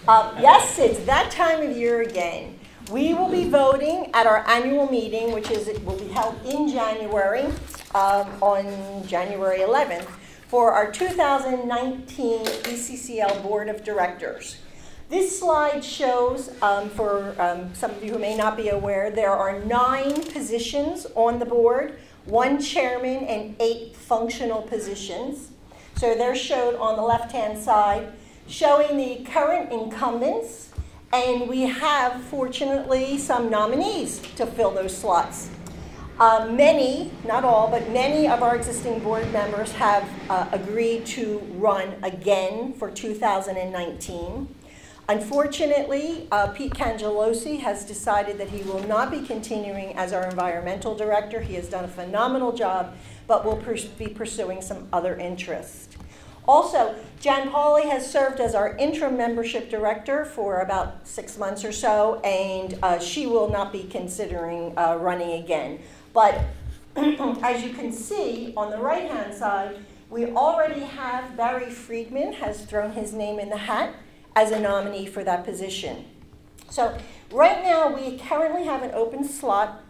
Yes, it's that time of year again. We will be voting at our annual meeting, which will be held in January, on January 11th, for our 2019 ECCL Board of Directors. This slide shows, for some of you who may not be aware, there are 9 positions on the board, 1 chairman and 8 functional positions. So they're showed on the left-hand side, showing the current incumbents, and we have, fortunately, some nominees to fill those slots. Many, not all, but many of our existing board members have agreed to run again for 2019. Unfortunately, Pete Cangelosi has decided that he will not be continuing as our environmental director. He has done a phenomenal job, but will be pursuing some other interests. Also, Jan Pauley has served as our interim membership director for about 6 months or so, and she will not be considering running again. But as you can see on the right-hand side, we already have Barry Friedman has thrown his name in the hat as a nominee for that position. So right now, we currently have an open slot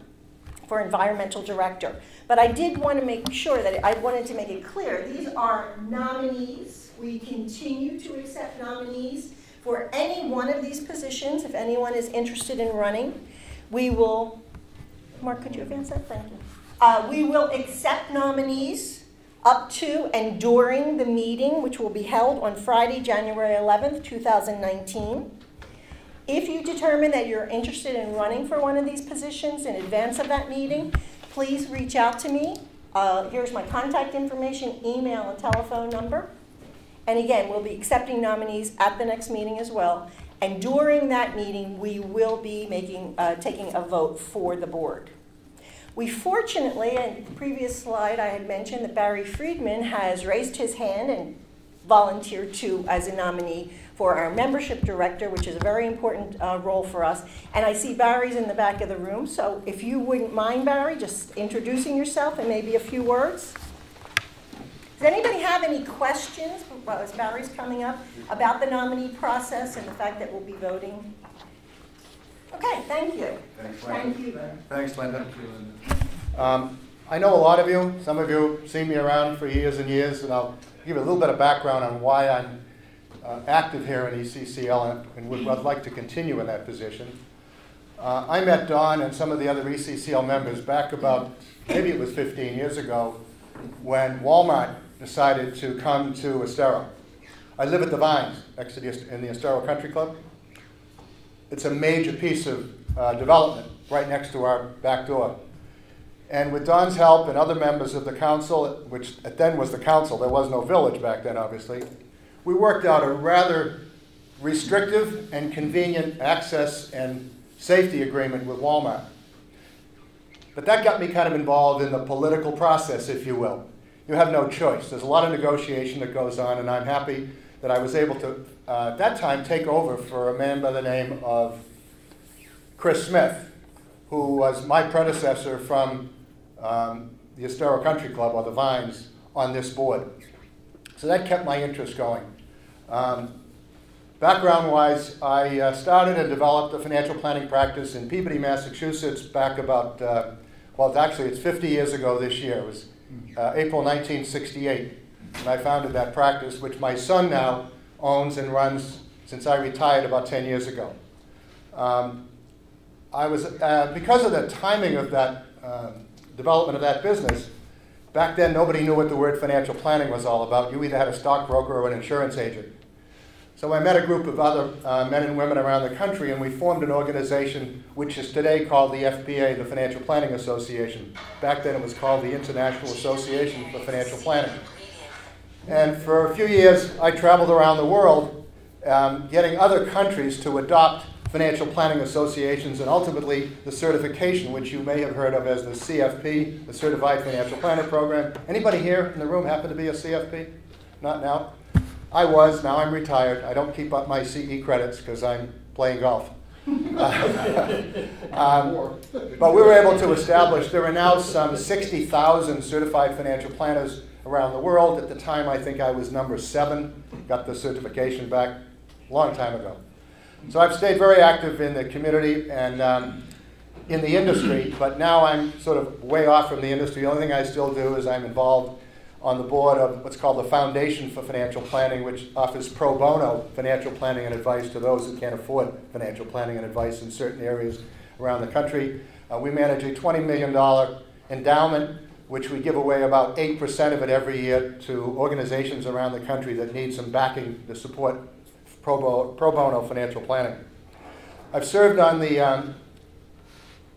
for environmental director. But I did want to make sure that I wanted to make it clear, these are nominees. We continue to accept nominees for any one of these positions. If anyone is interested in running, we will, Mark, could you advance that? Thank you. We will accept nominees up to and during the meeting, which will be held on Friday, January 11th, 2019. If you determine that you're interested in running for one of these positions in advance of that meeting, please reach out to me. Here's my contact information, email, and telephone number. And again, we'll be accepting nominees at the next meeting as well. And during that meeting, we will be taking a vote for the board. We fortunately, in the previous slide, I had mentioned that Barry Friedman has raised his hand and volunteered as a nominee for our membership director, which is a very important role for us. And I see Barry's in the back of the room, so if you wouldn't mind, Barry, just introducing yourself and maybe a few words. Does anybody have any questions, as Barry's coming up, about the nominee process and the fact that we'll be voting? Okay, thank you. Thanks, Thank you. Thanks, Linda. I know a lot of you. Some of you have seen me around for years and years, and I'll give you a little bit of background on why I'm active here in ECCL and would like to continue in that position. I met Don and some of the other ECCL members back about, maybe it was 15 years ago, when Walmart decided to come to Estero. I live at the Vines, next to in the Estero Country Club. It's a major piece of development right next to our back door. And with Don's help and other members of the council, which then was the council, there was no village back then, obviously, we worked out a rather restrictive and convenient access and safety agreement with Walmart. But that got me kind of involved in the political process, if you will. You have no choice. There's a lot of negotiation that goes on, and I'm happy that I was able to, at that time, take over for a man by the name of Chris Smith, who was my predecessor from the Estero Country Club, or the Vines, on this board. So that kept my interest going. Background-wise, I started and developed a financial planning practice in Peabody, Massachusetts back about, well, actually it's 50 years ago this year. It was April 1968, and I founded that practice, which my son now owns and runs since I retired about 10 years ago. I was, because of the timing of that development of that business, back then nobody knew what the word financial planning was all about. You either had a stockbroker or an insurance agent. So I met a group of other men and women around the country, and we formed an organization which is today called the FPA, the Financial Planning Association. Back then it was called the International Association for Financial Planning. And for a few years I traveled around the world getting other countries to adopt financial planning associations and ultimately the certification, which you may have heard of as the CFP, the Certified Financial Planner Program. Anybody here in the room happen to be a CFP? Not now? I was, now I'm retired. I don't keep up my CE credits because I'm playing golf. But we were able to establish, there are now some 60,000 certified financial planners around the world. At the time, I think I was number 7, got the certification back a long time ago. So I've stayed very active in the community and in the industry, but now I'm sort of way off from the industry. The only thing I still do is I'm involved on the board of what's called the Foundation for Financial Planning, which offers pro bono financial planning and advice to those that can't afford financial planning and advice in certain areas around the country. We manage a $20 million endowment, which we give away about 8% of it every year to organizations around the country that need some backing to support pro bono financial planning. I've served on the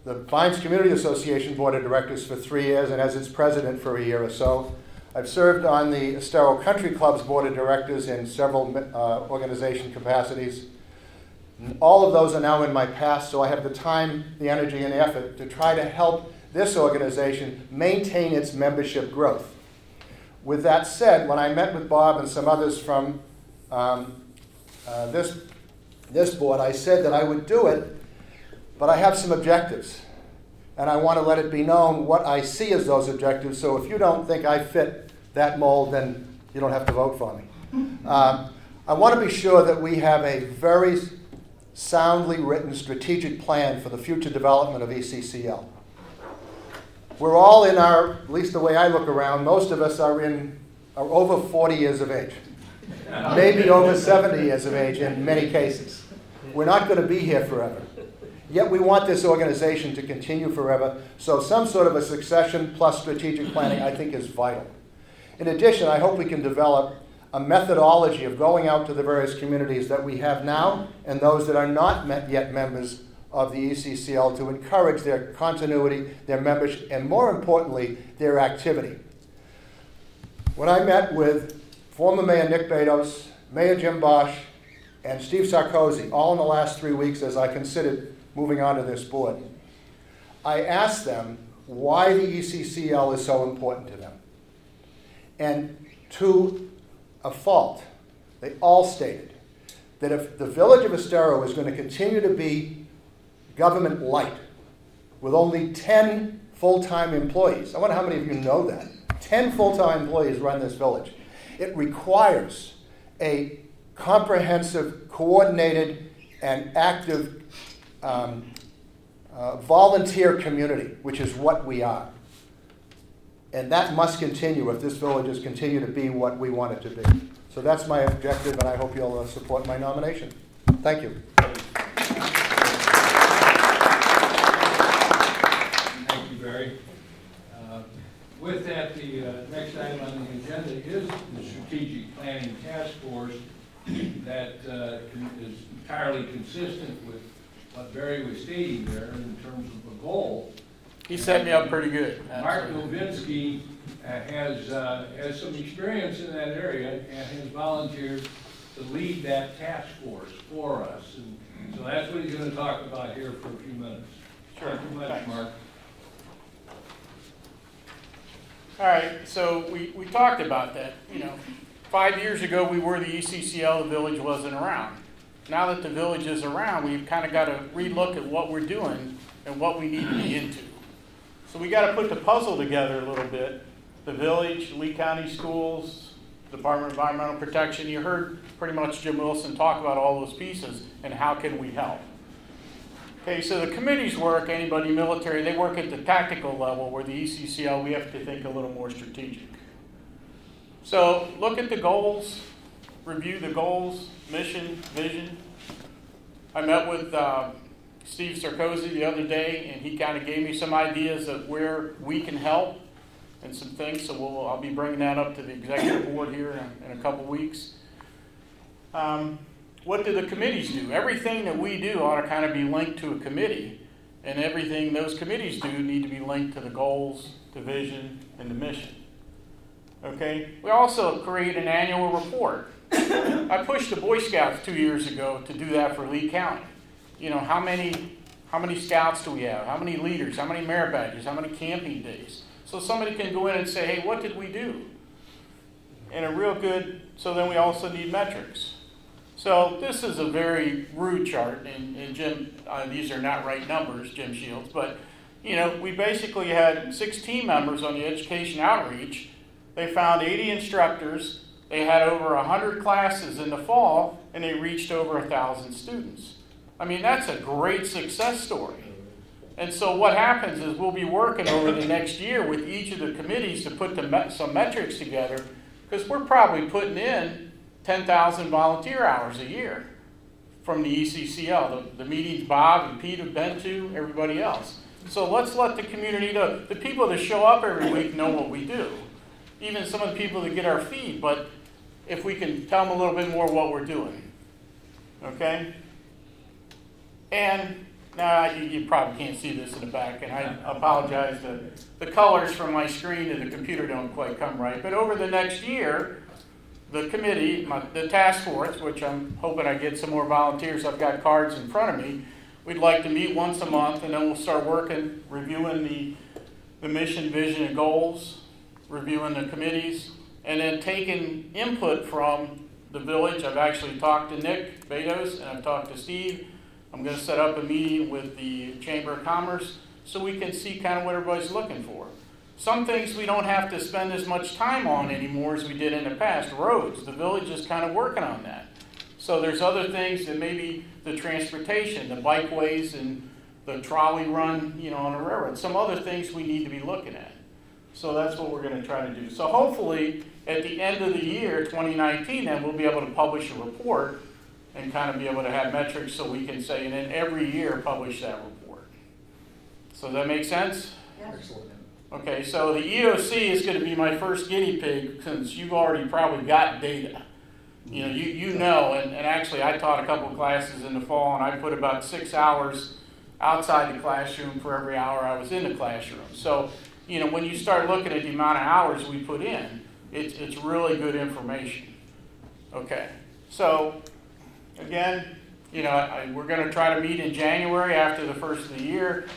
Vines Community Association Board of Directors for 3 years and as its president for a year or so. I've served on the Estero Country Club's Board of Directors in several organization capacities. All of those are now in my past, so I have the time, the energy, and effort to try to help this organization maintain its membership growth. With that said, when I met with Bob and some others from this board, I said that I would do it, but I have some objectives. And I want to let it be known what I see as those objectives, so if you don't think I fit that mold, then you don't have to vote for me. I want to be sure that we have a very soundly written strategic plan for the future development of ECCL. We're all in our, at least the way I look around, most of us are over 40 years of age. Maybe over 70 years of age in many cases. We're not going to be here forever. Yet we want this organization to continue forever, so some sort of a succession plus strategic planning I think is vital. In addition, I hope we can develop a methodology of going out to the various communities that we have now and those that are not yet members of the ECCL to encourage their continuity, their membership, and more importantly, their activity. When I met with former Mayor Nick Bedos, Mayor Jim Bosch, and Steve Sarkozy, all in the last 3 weeks as I considered moving on to this board, I asked them why the ECCL is so important to them. And to a fault, they all stated that if the village of Estero is going to continue to be government light with only 10 full-time employees, I wonder how many of you know that, 10 full-time employees run this village. It requires a comprehensive, coordinated, and active volunteer community, which is what we are. And that must continue if this village is continue to be what we want it to be. So that's my objective, and I hope you'll support my nomination. Thank you. Thank you, Barry. With that, the next item on the agenda is the Strategic Planning Task Force that is entirely consistent with what Barry was stating there in terms of the goal. He set me up pretty good. Mark Novitski has some experience in that area and has volunteered to lead that task force for us. And so that's what he's going to talk about here for a few minutes. Sure. Thank you much, Thanks. Mark. All right, so we talked about that. 5 years ago we were the ECCL, the village wasn't around. Now that the village is around, we've kind of got to relook at what we're doing and what we need to be into. So we got to put the puzzle together a little bit. The village, Lee County Schools, Department of Environmental Protection. You heard pretty much Jim Wilson talk about all those pieces and how can we help. Okay, so the committees work, anybody military, they work at the tactical level, where the ECCL, we have to think a little more strategic. So look at the goals, review the goals, mission, vision. I met with Steve Sarkozy the other day, and he kind of gave me some ideas of where we can help and some things, so I'll be bringing that up to the executive board here in a couple weeks. What do the committees do? Everything that we do ought to kind of be linked to a committee, and everything those committees do need to be linked to the goals, the vision, and the mission. Okay? We also create an annual report. I pushed the Boy Scouts 2 years ago to do that for Lee County. How many scouts do we have? How many leaders? How many merit badges? How many camping days? So somebody can go in and say, hey, what did we do? And a real good, so then we also need metrics. So this is a very rude chart, and Jim, these are not right numbers, Jim Shields, but we basically had 6 team members on the education outreach. They found 80 instructors, They had over 100 classes in the fall, and they reached over 1,000 students. I mean, that's a great success story. And so what happens is we'll be working over the next year with each of the committees to put some metrics together, because we're probably putting in 10,000 volunteer hours a year from the ECCL, the meetings Bob and Pete have been to, everybody else. So let's let the community know. The people that show up every week know what we do. Even some of the people that get our feed, but if we can tell them a little bit more what we're doing. Okay? And now you probably can't see this in the back, and I apologize. The colors from my screen and the computer don't quite come right. But over the next year, the committee, the task force, which I'm hoping I get some more volunteers, I've got cards in front of me, we'd like to meet once a month, and then we'll start working, reviewing the mission, vision, and goals, reviewing the committees, and then taking input from the village. I've actually talked to Nick Bedos, and I've talked to Steve. I'm going to set up a meeting with the Chamber of Commerce so we can see kind of what everybody's looking for. Some things we don't have to spend as much time on anymore as we did in the past. Roads, the village is kind of working on that. So there's other things that maybe the transportation, the bikeways and the trolley run, you know, on the railroad. Some other things we need to be looking at. So that's what we're going to try to do. So hopefully at the end of the year, 2019, then we'll be able to publish a report and kind of be able to have metrics so we can say, and then every year publish that report. So does that make sense? Yes. Excellent. Okay, so the EOC is going to be my first guinea pig since you've already probably got data. You know, you know, and actually I taught a couple of classes in the fall, and I put about 6 hours outside the classroom for every hour I was in the classroom. So, you know, when you start looking at the amount of hours we put in, it's really good information. Okay, so again, you know, we're going to try to meet in January after the first of the year,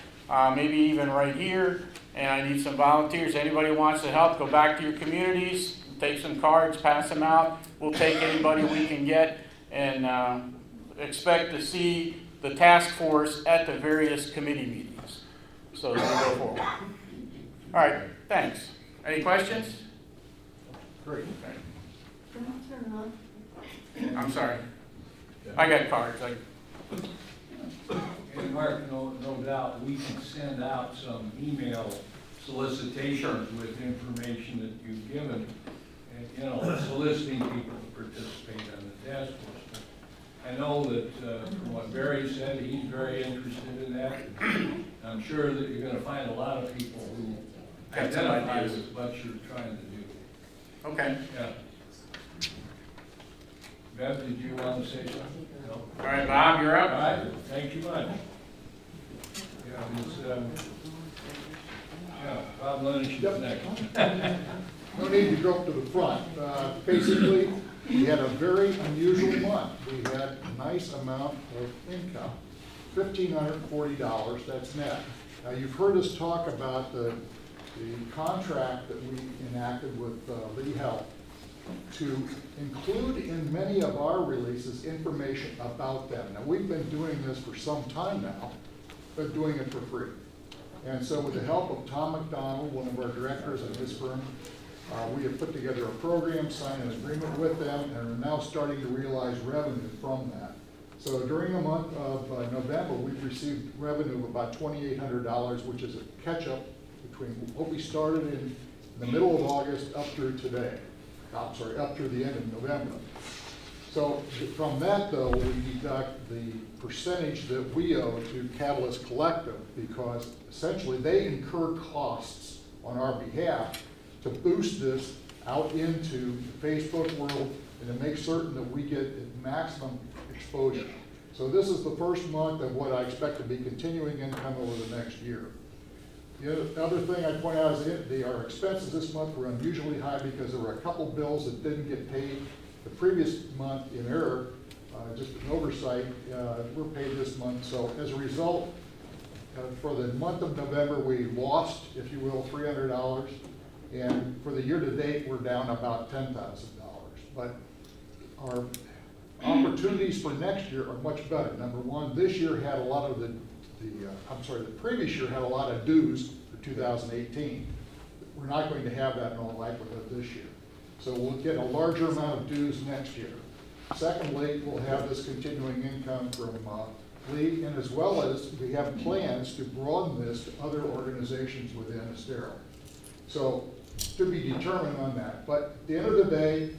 maybe even right here. And I need some volunteers. Anybody who wants to help, go back to your communities, take some cards, pass them out. We'll take anybody we can get, and expect to see the task force at the various committee meetings. So we'll go forward. All right, thanks. Any questions? Great. Okay. Can I turn it on? I'm sorry. I got cards. And Mark, no doubt, we can send out some email solicitations with information that you've given, and, you know, soliciting people to participate on the task force. But I know that from what Barry said, he's very interested in that. I'm sure that you're going to find a lot of people who identify with what you're trying to do. Okay. Yeah. Bev, did you want to say something? No. All right, Bob, you're up. All right, thank you much. Yeah, it's, yeah, Bob Lynch is next. No need to go up to the front. Basically, we had a very unusual month. We had a nice amount of income, $1,540, that's net. Now, you've heard us talk about the contract that we enacted with Lea Health to include in many of our releases information about them. Now, we've been doing this for some time now, but doing it for free. And so with the help of Tom McDonald, one of our directors at this firm, we have put together a program, signed an agreement with them, and are now starting to realize revenue from that. So during the month of November, we've received revenue of about $2,800, which is a catch-up between what we started in the middle of August up through today. I'm sorry, up through the end of November. So from that, though, we deduct the percentage that we owe to Catalyst Collective, because essentially they incur costs on our behalf to boost this out into the Facebook world and to make certain that we get maximum exposure. So this is the first month of what I expect to be continuing income over the next year. The other thing I'd point out is our expenses this month were unusually high because there were a couple bills that didn't get paid the previous month in error, just an oversight. We're paid this month. So as a result, for the month of November, we lost, if you will, $300. And for the year to date, we're down about $10,000. But our opportunities for next year are much better. Number one, this year had a lot of the previous year had a lot of dues for 2018. We're not going to have that in all likelihood this year. So we'll get a larger amount of dues next year. Secondly, we'll have this continuing income from Lea, and as well as we have plans to broaden this to other organizations within Estero. So to be determined on that. But at the end of the day,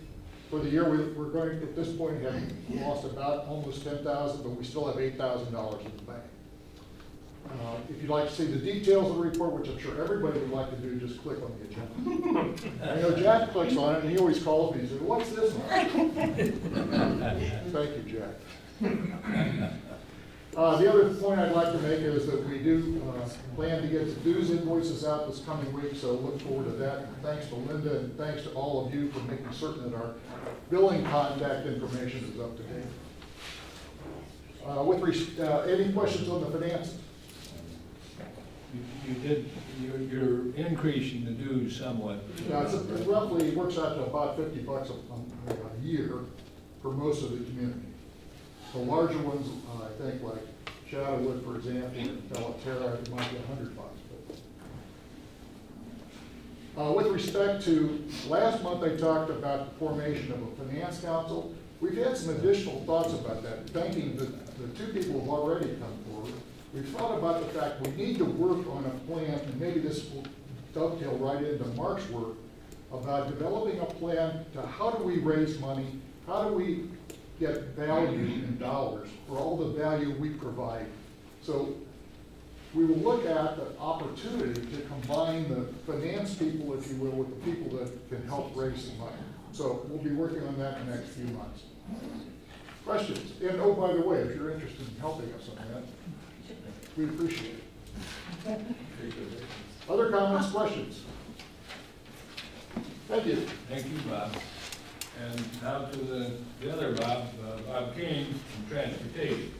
for the year, we're going to, at this point, have lost about almost $10,000, but we still have $8,000 in the bank. If you'd like to see the details of the report, which I'm sure everybody would like to do, just click on the agenda. I know Jack clicks on it, and he always calls me and says, "What's this one?" Thank you, Jack. The other point I'd like to make is that we do plan to get the dues invoices out this coming week, so look forward to that. And thanks to Linda, and thanks to all of you for making certain that our billing contact information is up to date. Any questions on the finances? You're increasing the dues somewhat. Yeah, it roughly works out to about $50 a year for most of the community. The larger ones, I think, like Shadowwood, for example, and Belterra, it might be $100. With respect to, last month I talked about the formation of a finance council. We've had some additional thoughts about that, thanking the two people who have already come forward. We've thought about the fact we need to work on a plan, and maybe this will dovetail right into Mark's work, about developing a plan to how do we raise money, how do we get value in dollars for all the value we provide. So we will look at the opportunity to combine the finance people, if you will, with the people that can help raise the money. So we'll be working on that in the next few months. Questions? And oh, by the way, if you're interested in helping us on that, we appreciate it. Other comments, questions? Thank you. Thank you, Bob. And now to the other Bob, Bob King from Transportation.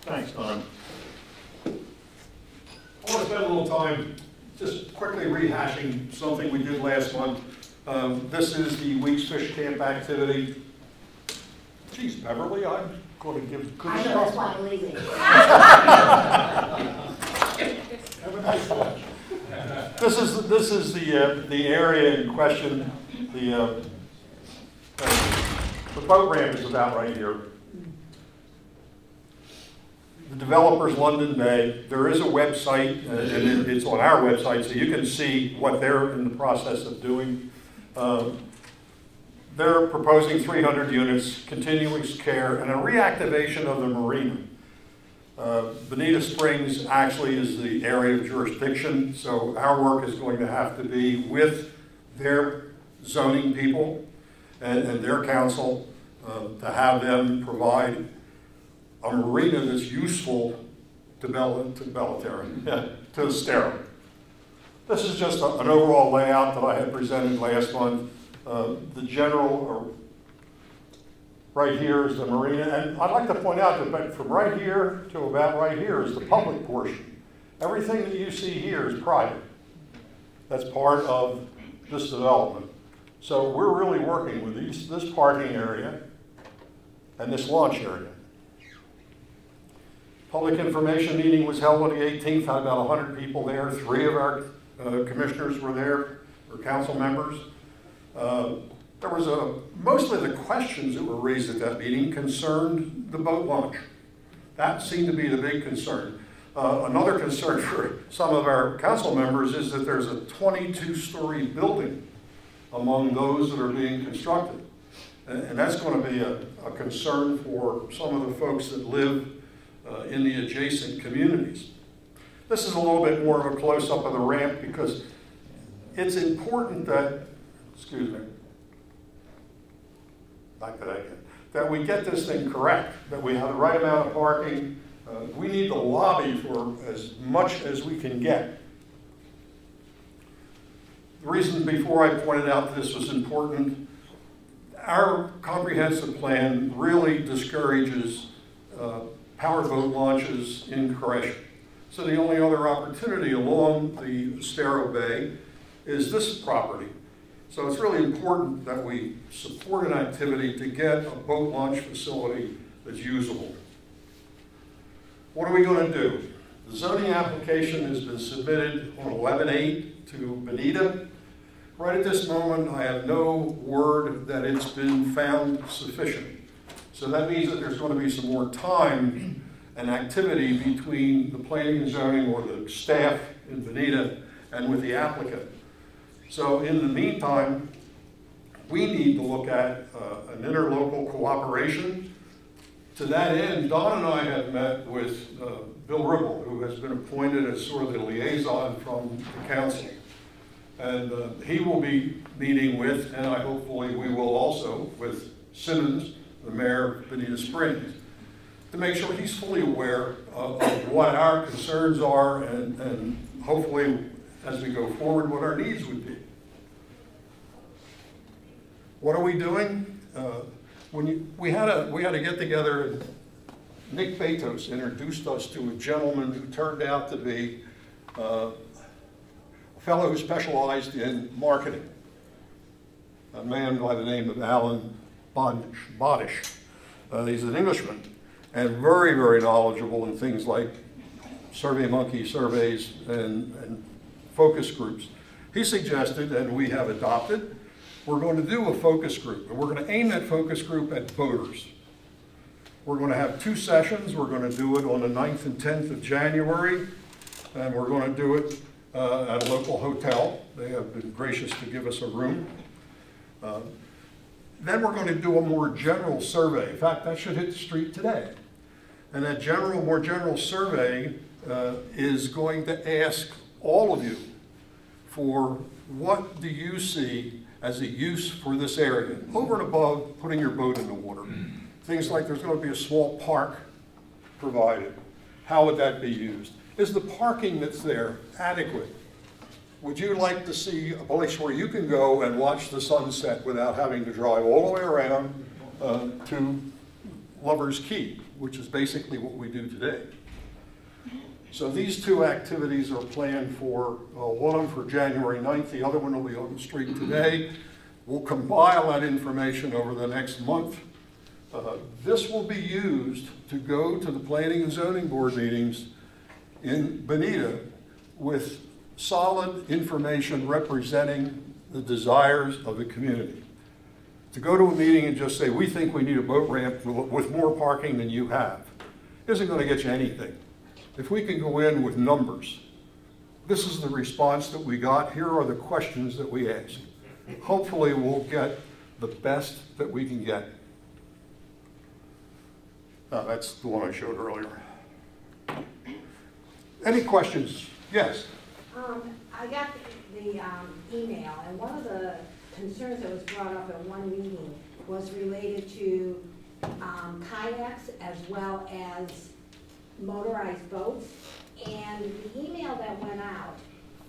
Thanks, Don. I want to spend a little time just quickly rehashing something we did last month. This is the week's fish camp activity. Geez, Beverly, I'm going to give good I know, that's why I'm leaving. Have a nice lunch. This is the area in question. The boat ramp is about right here. The developer's London Bay. There is a website, and it's on our website, so you can see what they're in the process of doing. They're proposing 300 units, continuous care, and a reactivation of the marina. Bonita Springs actually is the area of jurisdiction, so our work is going to have to be with their zoning people and their council to have them provide a marina that's useful to Belterra, to Estero. This is just an overall layout that I had presented last month. The general, right here is the marina, and I'd like to point out that from right here to about right here is the public portion. Everything that you see here is private. That's part of this development. So we're really working with this parking area and this launch area. Public information meeting was held on the 18th, had about 100 people there. 3 of our commissioners were there, or council members. There was mostly the questions that were raised at that meeting concerned the boat launch. That seemed to be the big concern. Another concern for some of our council members is that there's a 22-story building among those that are being constructed. And that's going to be a concern for some of the folks that live in the adjacent communities. This is a little bit more of a close-up of the ramp because it's important that, excuse me, back to that again, that we get this thing correct, that we have the right amount of parking. We need to lobby for as much as we can get. The reason before I pointed out this was important, our comprehensive plan really discourages powerboat launches in Koresha. So the only other opportunity along the Estero Bay is this property. So it's really important that we support an activity to get a boat launch facility that's usable. What are we going to do? The zoning application has been submitted on 11/8 to Bonita. We're Right at this moment, I have no word that it's been found sufficient. So that means that there's going to be some more time and activity between the planning and zoning or the staff in Bonita and with the applicant. So in the meantime, we need to look at an interlocal cooperation. To that end, Don and I have met with Bill Ribble, who has been appointed as sort of the liaison from the council. And he will be meeting with, and I hopefully we will also, with Simmons, the mayor of Bonita Springs, to make sure he's fully aware of what our concerns are and hopefully, as we go forward, what our needs would be. What are we doing? We had a get-together, and Nick Betos introduced us to a gentleman who turned out to be a fellow who specialized in marketing, a man by the name of Alan Bodish. He's an Englishman and very, very knowledgeable in things like SurveyMonkey surveys and focus groups. He suggested, and we have adopted, we're going to do a focus group, and we're going to aim that focus group at voters. We're going to have 2 sessions. We're going to do it on the 9th and 10th of January, and we're going to do it at a local hotel. They have been gracious to give us a room. Then we're going to do a more general survey. In fact, that should hit the street today. And that more general survey is going to ask all of you for what do you see as a use for this area, over and above putting your boat in the water. Things like there's going to be a small park provided. How would that be used? Is the parking that's there adequate? Would you like to see a place where you can go and watch the sunset without having to drive all the way around to Lover's Key, which is basically what we do today? So these 2 activities are planned for, one of them for January 9th, the other one will be on the street today. We'll compile that information over the next month. This will be used to go to the Planning and Zoning Board meetings in Bonita with solid information representing the desires of the community. To go to a meeting and just say, we think we need a boat ramp with more parking than you have, isn't going to get you anything. If we can go in with numbers, this is the response that we got, here are the questions that we asked. Hopefully we'll get the best that we can get. That's the one I showed earlier. Any questions? Yes? I got the email, and one of the concerns that was brought up at one meeting was related to kayaks as well as motorized boats. And the email that went out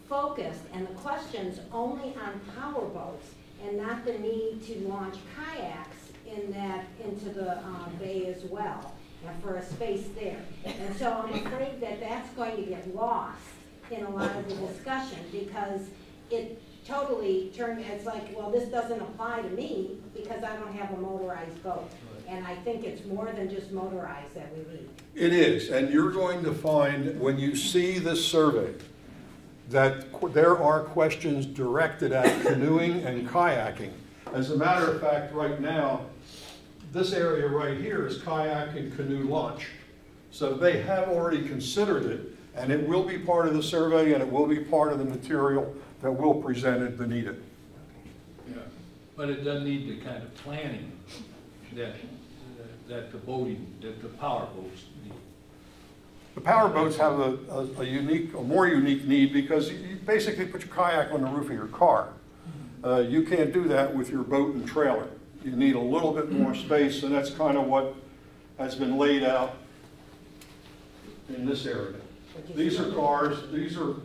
focused, and the questions only on power boats and not the need to launch kayaks into the bay as well, and for a space there. And so I'm afraid that that's going to get lost in a lot of the discussion, because it totally turned, it's like, well, this doesn't apply to me because I don't have a motorized boat. And I think it's more than just motorized that we need. It is, and you're going to find when you see this survey that there are questions directed at canoeing and kayaking. As a matter of fact, right now, this area right here is kayak and canoe launch. So they have already considered it, and it will be part of the survey, and it will be part of the material that we'll present at Bonita. Yeah, but it does need the kind of planning that the power boats need. The power boats have a more unique need because you basically put your kayak on the roof of your car. You can't do that with your boat and trailer. You need a little bit more space, and that's kind of what has been laid out in this area. These are cars, these are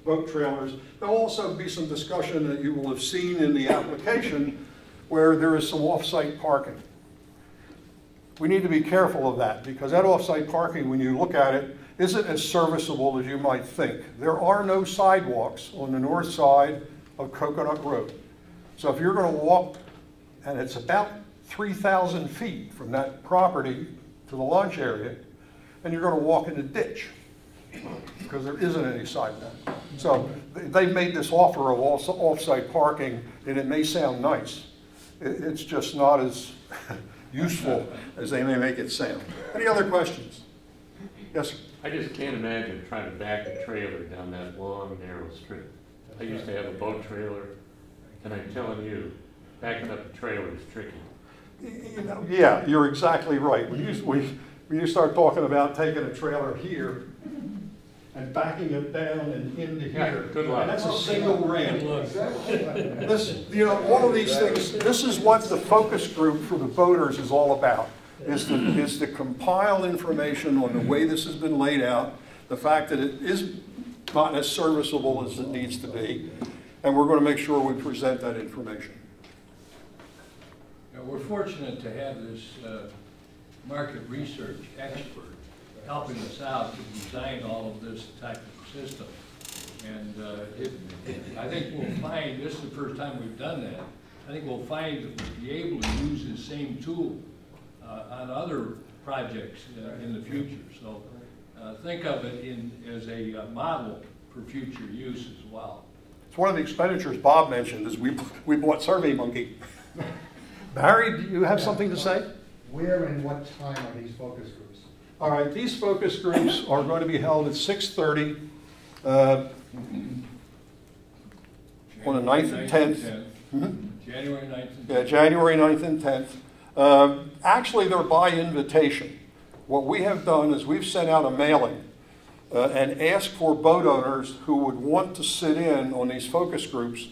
boat trailers. There'll also be some discussion that you will have seen in the application where there is some off-site parking. We need to be careful of that because that off-site parking, when you look at it, isn't as serviceable as you might think. There are no sidewalks on the north side of Coconut Road. So if you're going to walk, and it's about 3,000 feet from that property to the launch area, and you're going to walk in a ditch because there isn't any sidewalk. So they've made this offer of off-site parking, and it may sound nice. It's just not as useful as they may make it sound. Any other questions? Yes, sir. I just can't imagine trying to back a trailer down that long, narrow street. I used to have a boat trailer, and I'm telling you, backing up a trailer is tricky. You know, yeah, you're exactly right. When you start talking about taking a trailer here and backing it down and into here, good luck. and that's a single ramp. This, you know, one of these things, this is what the focus group for the boaters is all about, is to compile information on the way this has been laid out, the fact that it is not as serviceable as it needs to be, and we're going to make sure we present that information. We're fortunate to have this market research expert helping us out to design all of this type of system. And I think we'll find, this is the first time we've done that, I think we'll find that we'll be able to use the same tool on other projects in the future. So think of it as a model for future use as well. It's one of the expenditures Bob mentioned is we bought SurveyMonkey. Barry, do you have something to say? Where and what time are these focus groups? All right, these focus groups are going to be held at 6:30 on the 9th and 10th. January 9th and 10th. Yeah, January 9th and 10th. Actually, they're by invitation. What we have done is we've sent out a mailing and asked for boat owners who would want to sit in on these focus groups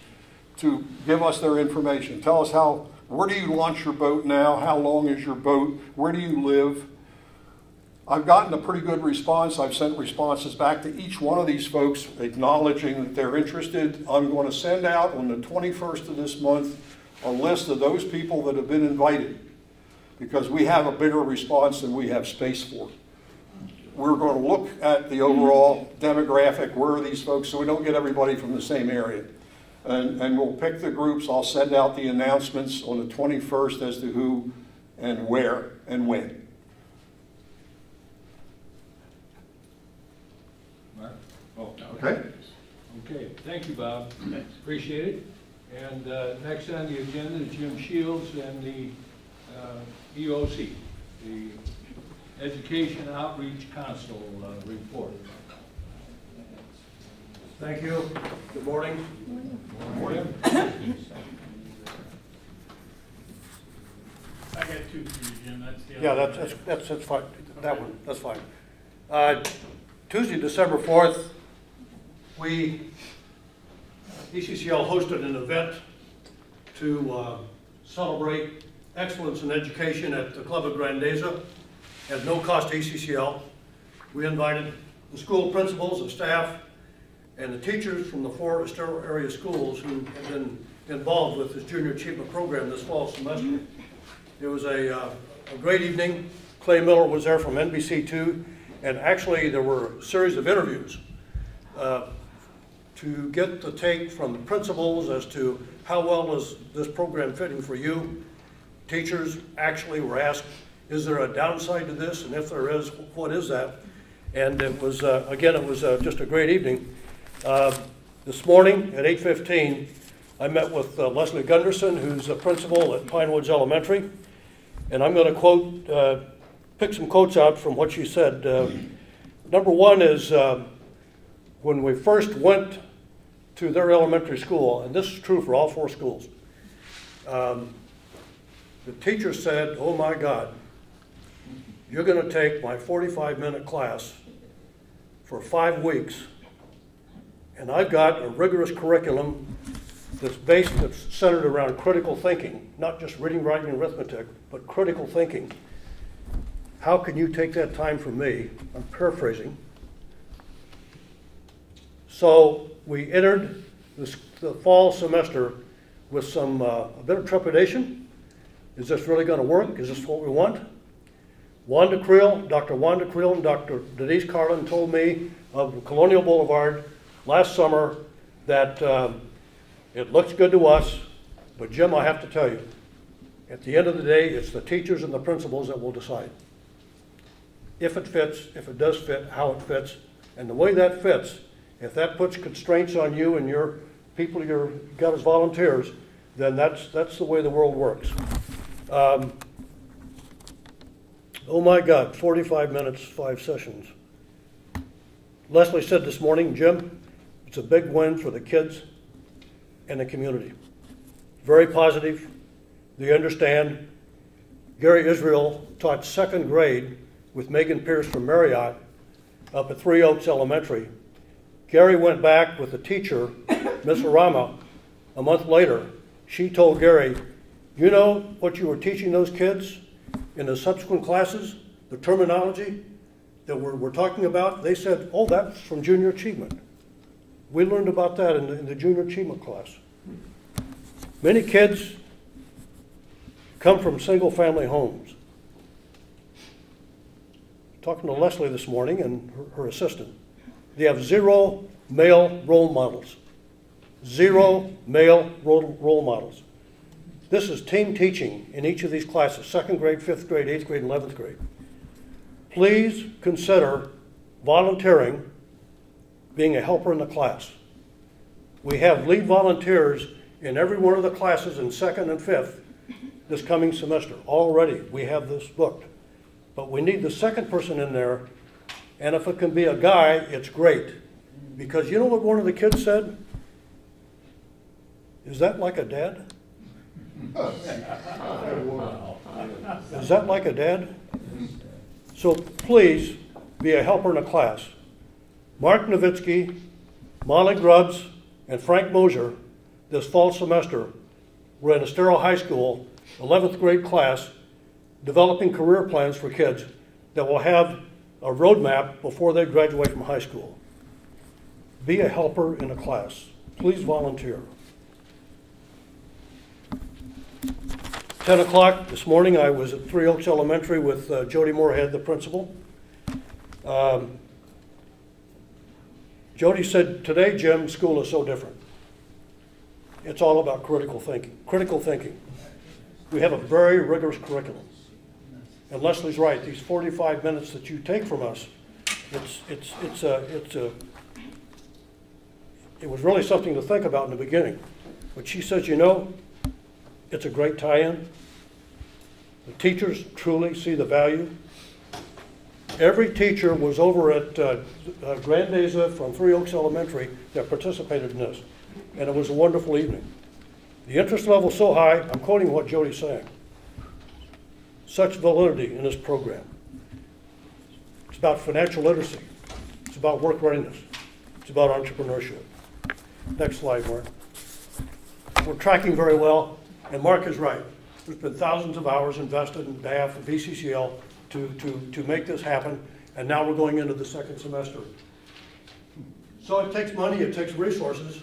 to give us their information. Tell us where do you launch your boat now? How long is your boat? Where do you live? I've gotten a pretty good response. I've sent responses back to each one of these folks acknowledging that they're interested. I'm going to send out on the 21st of this month a list of those people that have been invited, because we have a bigger response than we have space for. We're going to look at the overall demographic, where are these folks, so we don't get everybody from the same area. And we'll pick the groups. I'll send out the announcements on the 21st as to who and where and when. Mark? Oh, okay. Okay, thank you, Bob. Appreciate it. And next on the agenda is Jim Shields and the EOC, the Education Outreach Council report. Thank you. Good morning. Good morning. I got two for you, Jim. That's the Yeah, other that's fine. That one, that's fine. Tuesday, December 4th, ECCL hosted an event to celebrate excellence in education at the Club of Grandeza at no cost to ECCL. We invited the school principals, the staff, and the teachers from the 4 Estero area schools who have been involved with this Junior Achievement Program this fall semester. It was a great evening. Clay Miller was there from NBC2, and actually there were a series of interviews to get the take from the principals as to how well is this program fitting for you. Teachers actually were asked, is there a downside to this? And if there is, what is that? And it was, again, it was just a great evening. This morning at 8:15, I met with Leslie Gunderson, who's a principal at Pine Woods Elementary, and I'm going to pick some quotes out from what she said. Number one is when we first went to their elementary school, and this is true for all 4 schools, the teacher said, oh my God, you're going to take my 45-minute class for 5 weeks, and I've got a rigorous curriculum that's centered around critical thinking, not just reading, writing, and arithmetic, but critical thinking. How can you take that time from me? I'm paraphrasing. So we entered the fall semester with a bit of trepidation. Is this really going to work? Is this what we want? Dr. Wanda Creel and Dr. Denise Carlin told me of Colonial Boulevard last summer that it looks good to us, but Jim, I have to tell you, at the end of the day, it's the teachers and the principals that will decide. If it fits, if it does fit, how it fits, and the way that fits If that puts constraints on you and your people you've got as volunteers, then that's the way the world works. Oh my God, 45 minutes, 5 sessions. Leslie said this morning, Jim, it's a big win for the kids and the community. Very positive. They understand. Gary Israel taught 2nd grade with Megan Pierce from Marriott up at Three Oaks Elementary. Gary went back with the teacher, Miss Arama, a month later. She told Gary, you know what you were teaching those kids in the subsequent classes, the terminology that we're talking about? They said, oh, that's from junior achievement. We learned about that in the junior achievement class. Many kids come from single-family homes. Talking to Leslie this morning and her assistant, they have 0 male role models. 0 male role models. This is team teaching in each of these classes, 2nd grade, 5th grade, 8th grade, and 11th grade. Please consider volunteering, being a helper in the class. We have lead volunteers in every one of the classes in 2nd and 5th this coming semester. Already we have this booked. But we need the 2nd person in there, and if it can be a guy, it's great. Because you know what one of the kids said? Is that like a dad? Is that like a dad? So please be a helper in a class. Mark Novitski, Molly Grubbs, and Frank Mosier this fall semester were in Estero High School, 11th grade class, developing career plans for kids that will have a roadmap before they graduate from high school. Be a helper in a class. Please volunteer. 10 o'clock this morning, I was at Three Oaks Elementary with Jody Moorhead, the principal. Jody said, today, Jim, school is so different. It's all about critical thinking. Critical thinking. We have a very rigorous curriculum. And Leslie's right, these 45 minutes that you take from us, it was really something to think about in the beginning. But she says, you know, it's a great tie-in. The teachers truly see the value. Every teacher was over at Grandeza from Three Oaks Elementary that participated in this. And it was a wonderful evening. The interest level is so high, I'm quoting what Jody's saying. Such validity in this program. It's about financial literacy. It's about work readiness. It's about entrepreneurship. Next slide, Mark. We're tracking very well, and Mark is right. There's been thousands of hours invested in behalf of ECCL to make this happen, and now we're going into the 2nd semester. So it takes money, it takes resources.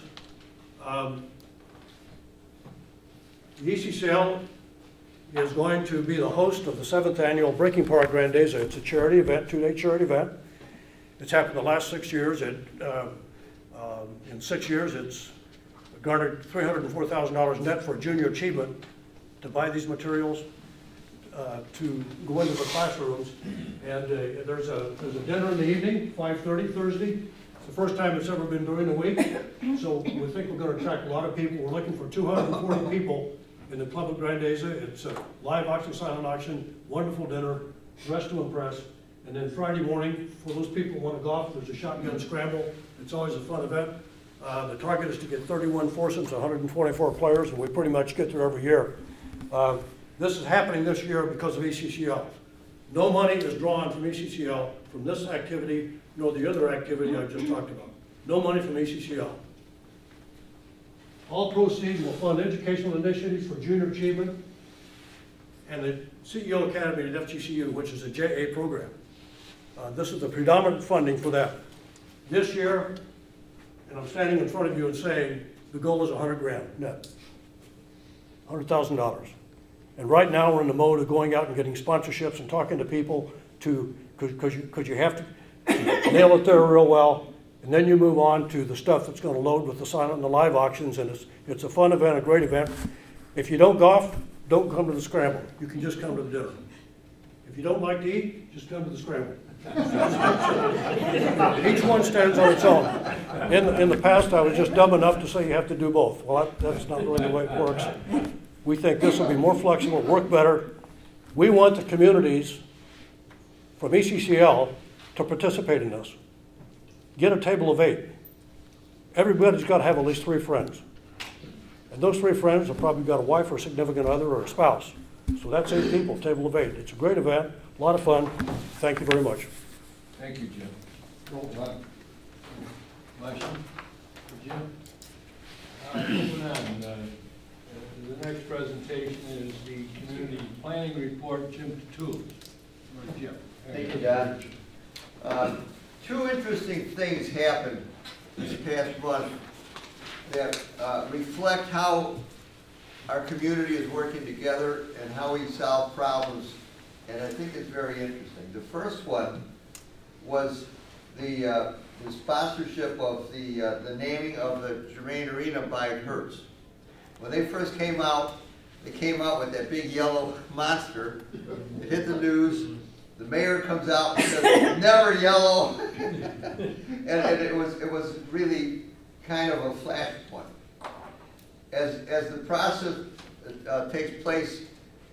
The ECCL is going to be the host of the 7th annual Breaking Part Grandeza. It's a charity event, 2-day charity event. It's happened the last 6 years. In 6 years, it's garnered $304,000 net for junior achievement to buy these materials, to go into the classrooms. And there's a dinner in the evening, 5:30 Thursday. It's the first time it's ever been during the week. So we think we're going to attract a lot of people. We're looking for 240 people in the Club of Grandeza. It's a live auction, silent auction, wonderful dinner, dressed to impress. And then Friday morning, for those people who want to golf, there's a shotgun scramble. It's always a fun event. The target is to get 31 foursomes, 124 players, and we pretty much get there every year. This is happening this year because of ECCL. No money is drawn from ECCL from this activity, nor the other activity I just talked about. No money from ECCL. All proceeds will fund educational initiatives for junior achievement and the CEO Academy at FGCU, which is a JA program. This is the predominant funding for that. This year, and I'm standing in front of you and saying, the goal is 100 grand net, $100,000. And right now we're in the mode of going out and getting sponsorships and talking to people because you have to nail it there real well, and then you move on to the stuff that's going to load with the silent and the live auctions, and it's a fun event, a great event. If you don't golf, don't come to the scramble. You can just come to the dinner. If you don't like to eat, just come to the scramble. Each one stands on its own. In the past, I was just dumb enough to say you have to do both. Well, that's not really the way it works. We think this will be more flexible, work better. We want the communities from ECCL to participate in this. Get a table of 8. Everybody's got to have at least 3 friends. And those 3 friends have probably got a wife or a significant other or a spouse. So that's 8 people, table of 8. It's a great event, a lot of fun. Thank you very much. Thank you, Jim. Question for Jim? Moving on. The next presentation is the community planning report, Jim Tutu. Jim. Thank you, Don. 2 interesting things happened this past month that reflect how our community is working together and how we solve problems, and I think it's very interesting. The first one was the sponsorship of the naming of the Germain Arena by Hertz. When they first came out, they came out with that big yellow monster. It hit the news. The mayor comes out and says, "Never yellow," and it was really kind of a flashpoint. As the process takes place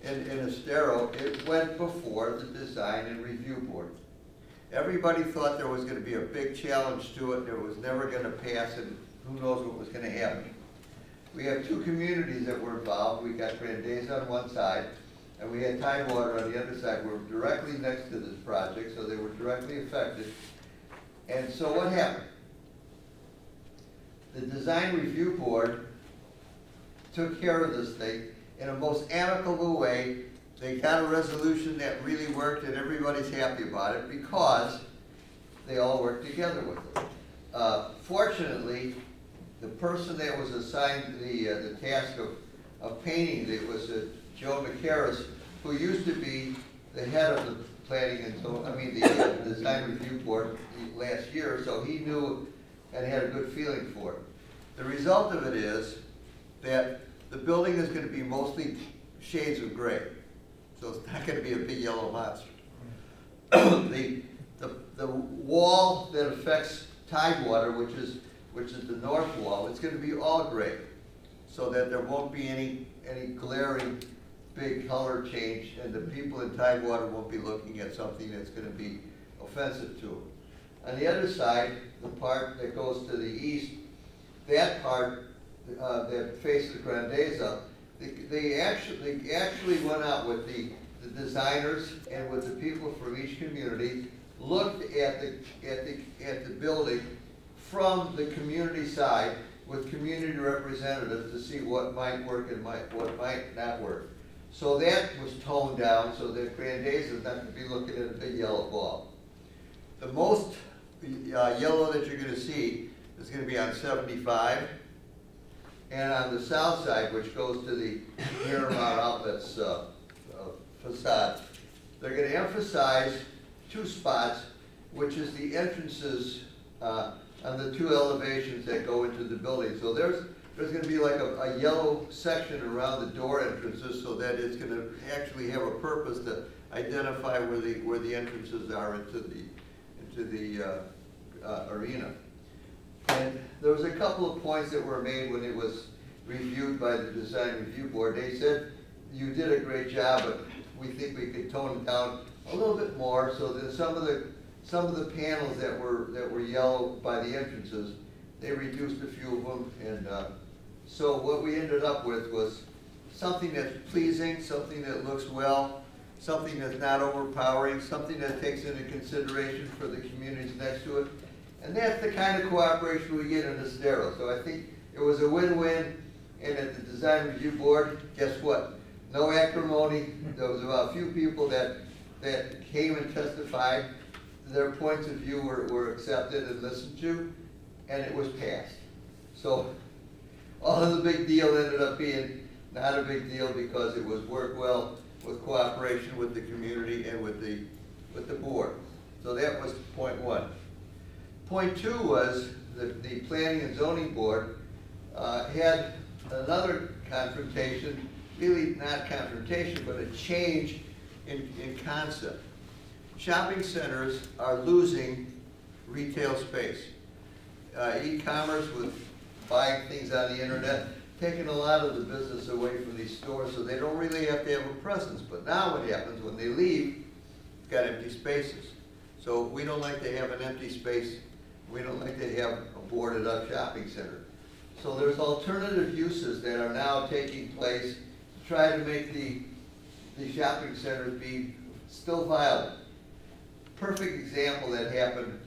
in Estero, it went before the design and review board. Everybody thought there was going to be a big challenge to it, and it was never going to pass, and who knows what was going to happen. We have 2 communities that were involved. We got Grandeza on one side, and we had Tidewater on the other side. We're directly next to this project, so they were directly affected. And so what happened? The design review board took care of this thing in a most amicable way. They got a resolution that really worked, and everybody's happy about it because they all worked together with it. Fortunately, the person that was assigned the task of painting it was Joe McCarris, who used to be the head of the planning and the design review board last year, so he knew and had a good feeling for it. The result of it is that the building is going to be mostly shades of gray, so it's not going to be a big yellow monster. The wall that affects Tidewater, which is the north wall, it's going to be all gray, so that there won't be any glaring big color change, and the people in Tidewater won't be looking at something that's going to be offensive to them. On the other side, the part that goes to the east, that part that faces Grandeza, they actually went out with the designers and with the people from each community, looked at the building from the community side with community representatives to see what might work and what might not work. So that was toned down so that Grandeza is not going to be looking at a big yellow ball. The most yellow that you're going to see is going to be on 75, and on the south side, which goes to the Miramar Outlets facade. They're going to emphasize 2 spots, which is the entrances on the 2 elevations that go into the building. So there's going to be like a yellow section around the door entrances, so that it's going to actually have a purpose to identify where the entrances are into the arena. And there was a couple of points that were made when it was reviewed by the design review board. They said, "You did a great job, but we think we could tone it down a little bit more so that some of the panels that were yellow by the entrances, they reduced a few of them." And so what we ended up with was something that's pleasing, something that looks well, something that's not overpowering, something that takes into consideration for the communities next to it. And that's the kind of cooperation we get in Estero. So I think it was a win-win. And at the design review board, guess what? No acrimony. There was about a few people that came and testified. Their points of view were accepted and listened to, and it was passed. So all of the big deal ended up being not a big deal because it was worked well with cooperation with the community and with the board. So that was point 1. Point 2 was the Planning and Zoning Board had another confrontation, really not confrontation, but a change in concept. Shopping centers are losing retail space. e-commerce with buying things on the internet, taking a lot of the business away from these stores, so they don't really have to have a presence. But now what happens when they leave, you've got empty spaces. So we don't like to have an empty space. We don't like to have a boarded up shopping center. So there's alternative uses that are now taking place to try to make the shopping centers be still viable. Perfect example that happened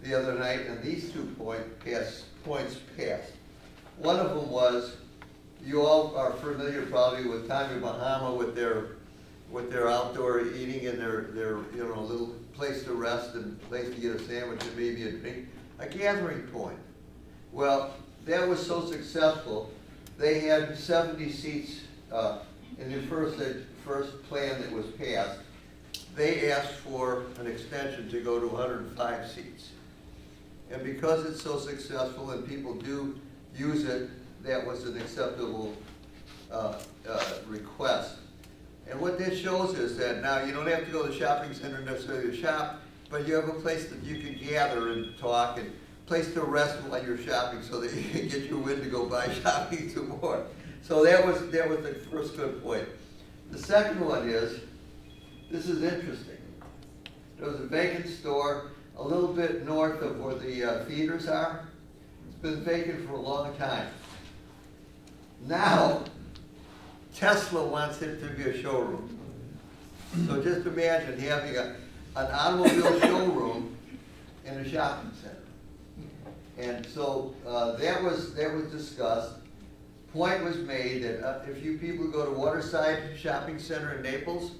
the other night, and these 2 points passed. One of them was, you all are familiar probably with Tommy Bahama with their outdoor eating and their little place to rest and place to get a sandwich and maybe a drink, a gathering point. Well, that was so successful, they had 70 seats in the first plan that was passed. They asked for an extension to go to 105 seats. And because it's so successful and people do use it, that was an acceptable request. And what this shows is that now you don't have to go to the shopping center necessarily to shop, but you have a place that you can gather and talk, and place to rest while you're shopping so that you can get your wind to go buy shopping some more. So that was the first good point. The second one is, this is interesting. There was a vacant store a little bit north of where the theaters are. It's been vacant for a long time. Now, Tesla wants it to be a showroom. So just imagine having an automobile showroom in a shopping center. And so that was discussed. Point was made that if you people go to Waterside Shopping Center in Naples,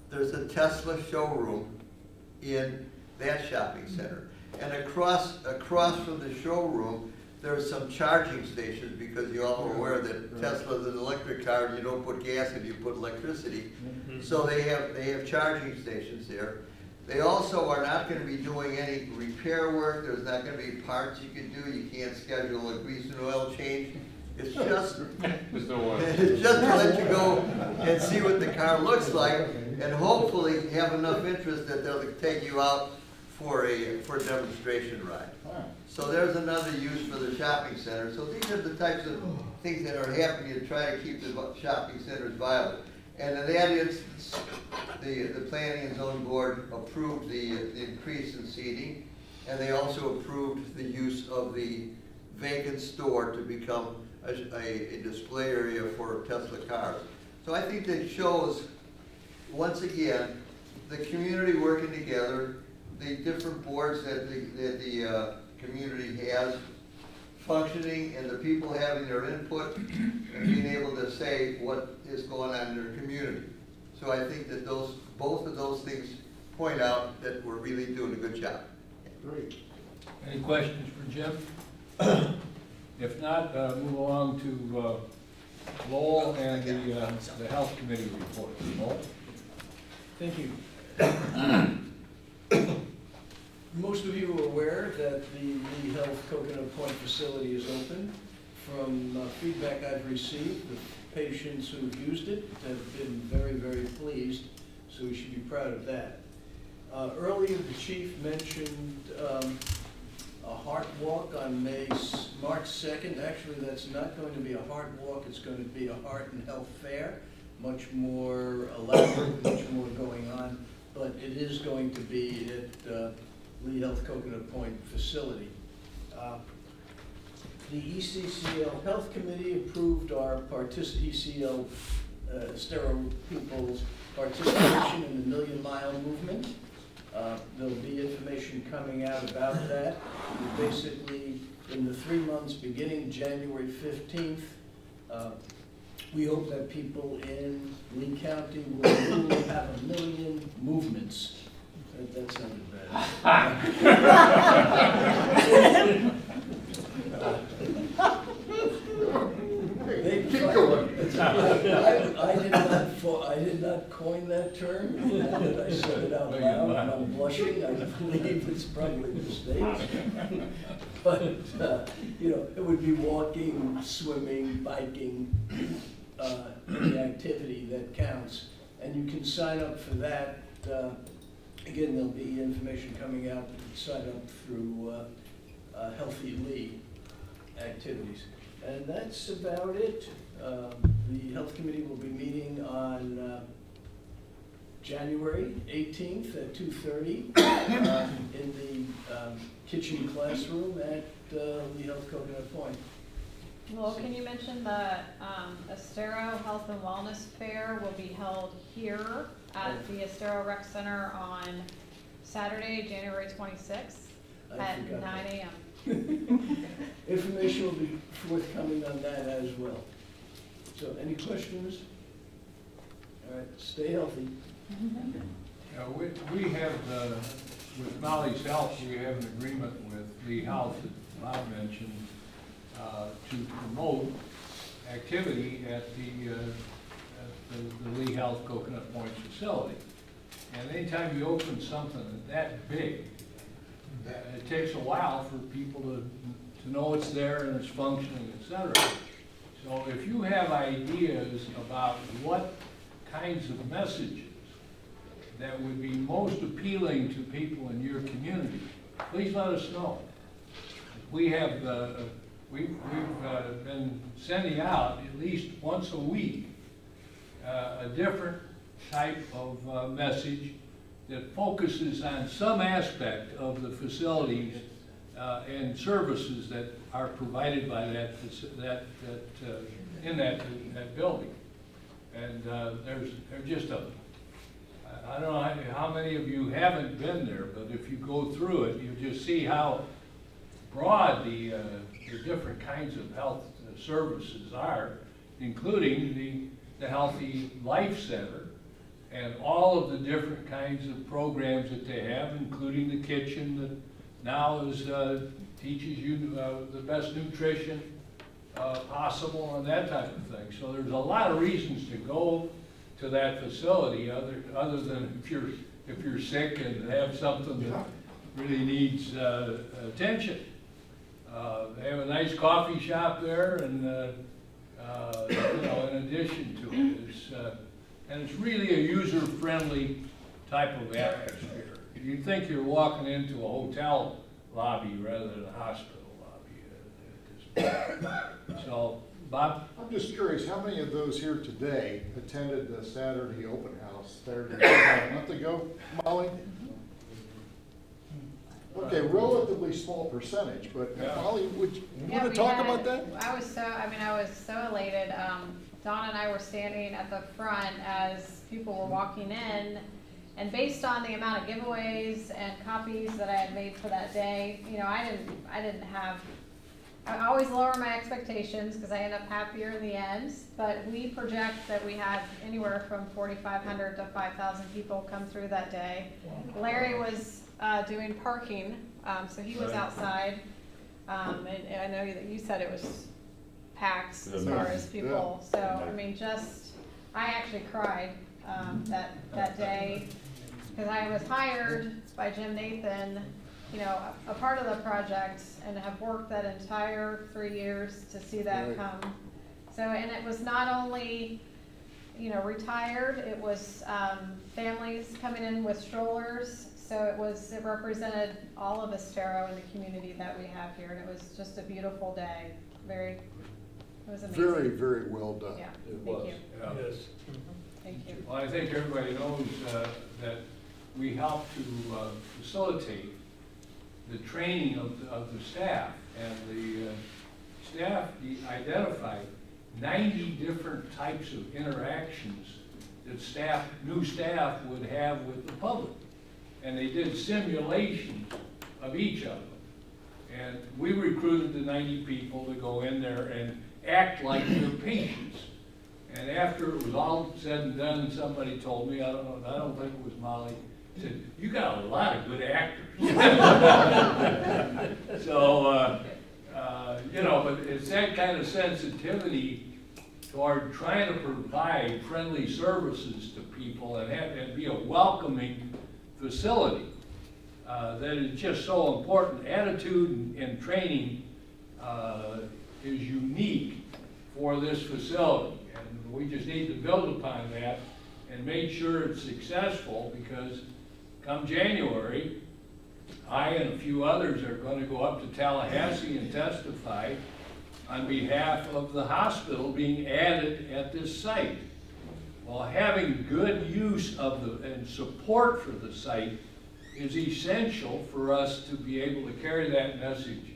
there's a Tesla showroom in that shopping center. And across from the showroom, there's some charging stations, because you all are aware that Tesla's an electric car, and you don't put gas in, you put electricity. So they have charging stations there. They also are not going to be doing any repair work. There's not going to be parts you can do. You can't schedule a grease and oil change. It's just, it's just to let you go and see what the car looks like, and hopefully have enough interest that they'll take you out for a demonstration ride. So there's another use for the shopping center. So these are the types of things that are happening to try to keep the shopping centers viable. And in that instance, the Planning and Zoning Board approved the increase in seating, and they also approved the use of the vacant store to become a display area for Tesla cars. So I think that shows, once again, the community working together, the different boards that the community has functioning, and the people having their input and being able to say what is going on in their community. So I think that both of those things point out that we're really doing a good job. Great. Any questions for Jim? If not, move along to Lowell and the Health Committee report. Lowell? Thank you. Most of you are aware that the Lea Health Coconut Point facility is open. From feedback I've received, the patients who've used it have been very, very pleased, so we should be proud of that. Earlier, the chief mentioned a heart walk on March 2nd. Actually, that's not going to be a heart walk, it's going to be a heart and health fair, much more elaborate, much more going on, but it is going to be at Lea Health Coconut Point facility. The ECCL Health Committee approved our ECCL Estero people's participation in the Million Mile Movement. There'll be information coming out about that. Basically, in the 3 months beginning January 15th, we hope that people in Lee County will have 1 million movements. That sounded bad. Keep going. I did not coin that term, but I said it out loud, and I'm blushing. I believe it's probably a mistake. But, it would be walking, swimming, biking, any activity that counts. And you can sign up for that. Again, there'll be information coming out. You can sign up through Healthy Lee activities. And that's about it. The Health Committee will be meeting on January 18th at 2:30 in the kitchen classroom at Lea Health Coconut Point. Well, can you mention the Estero Health and Wellness Fair will be held here at the Estero Rec Center on Saturday, January 26th at 9 a.m. Information will be forthcoming on that as well. So, any questions? All right, stay healthy. We have, with Molly's help, we have an agreement with Lea Health that Bob mentioned to promote activity at the Lea Health Coconut Point facility. And anytime you open something that big, it takes a while for people to know it's there and it's functioning, etc. So if you have ideas about what kinds of messages that would be most appealing to people in your community, please let us know. We have we've been sending out at least once a week a different type of message that focuses on some aspect of the facilities and services that are provided by in that building. And there's just I don't know how many of you haven't been there, but if you go through it, you just see how broad the different kinds of health services are, including the Healthy Life Center and all of the different kinds of programs that they have, including the kitchen that now teaches you the best nutrition possible and that type of thing. So there's a lot of reasons to go to that facility other than if you're sick and have something that really needs attention. They have a nice coffee shop there, and you know, in addition to it, and it's really a user-friendly type of atmosphere. You'd think you're walking into a hotel lobby rather than a hospital lobby at this point. So, Bob? I'm just curious, how many of those here today attended the Saturday open house a month ago, Molly? Okay, relatively small percentage, but Molly, would you want to talk about that? I was so elated. Don and I were standing at the front as people were walking in, and based on the amount of giveaways and copies that I had made for that day, you know, I always lower my expectations because I end up happier in the end, but we project that we had anywhere from 4,500 to 5,000 people come through that day. Larry was doing parking, so he was outside, and I know that you said it was packed as far as people, so I mean, I actually cried that day because I was hired by Jim Nathan, you know, a part of the project, and have worked that entire 3 years to see that come. So, and it was not only, you know, retired, it was families coming in with strollers. So it represented all of Estero and the community that we have here, and it was just a beautiful day. It was amazing. Very, very well done. Yeah, thank you. Yeah. Yes. Thank you. Well, I think everybody knows that we help to facilitate the training of the staff, and the staff identified 90 different types of interactions that new staff would have with the public. And they did simulations of each of them. And we recruited the 90 people to go in there and act like their patients. And after it was all said and done, somebody told me, I don't think it was Molly, said, "You got a lot of good actors." So, you know, but it's that kind of sensitivity toward trying to provide friendly services to people and be a welcoming facility that is just so important. Attitude and training is unique for this facility, and we just need to build upon that and make sure it's successful, because come January, I and a few others are going to go up to Tallahassee and testify on behalf of the hospital being added at this site. Well, having good use of and support for the site is essential for us to be able to carry that message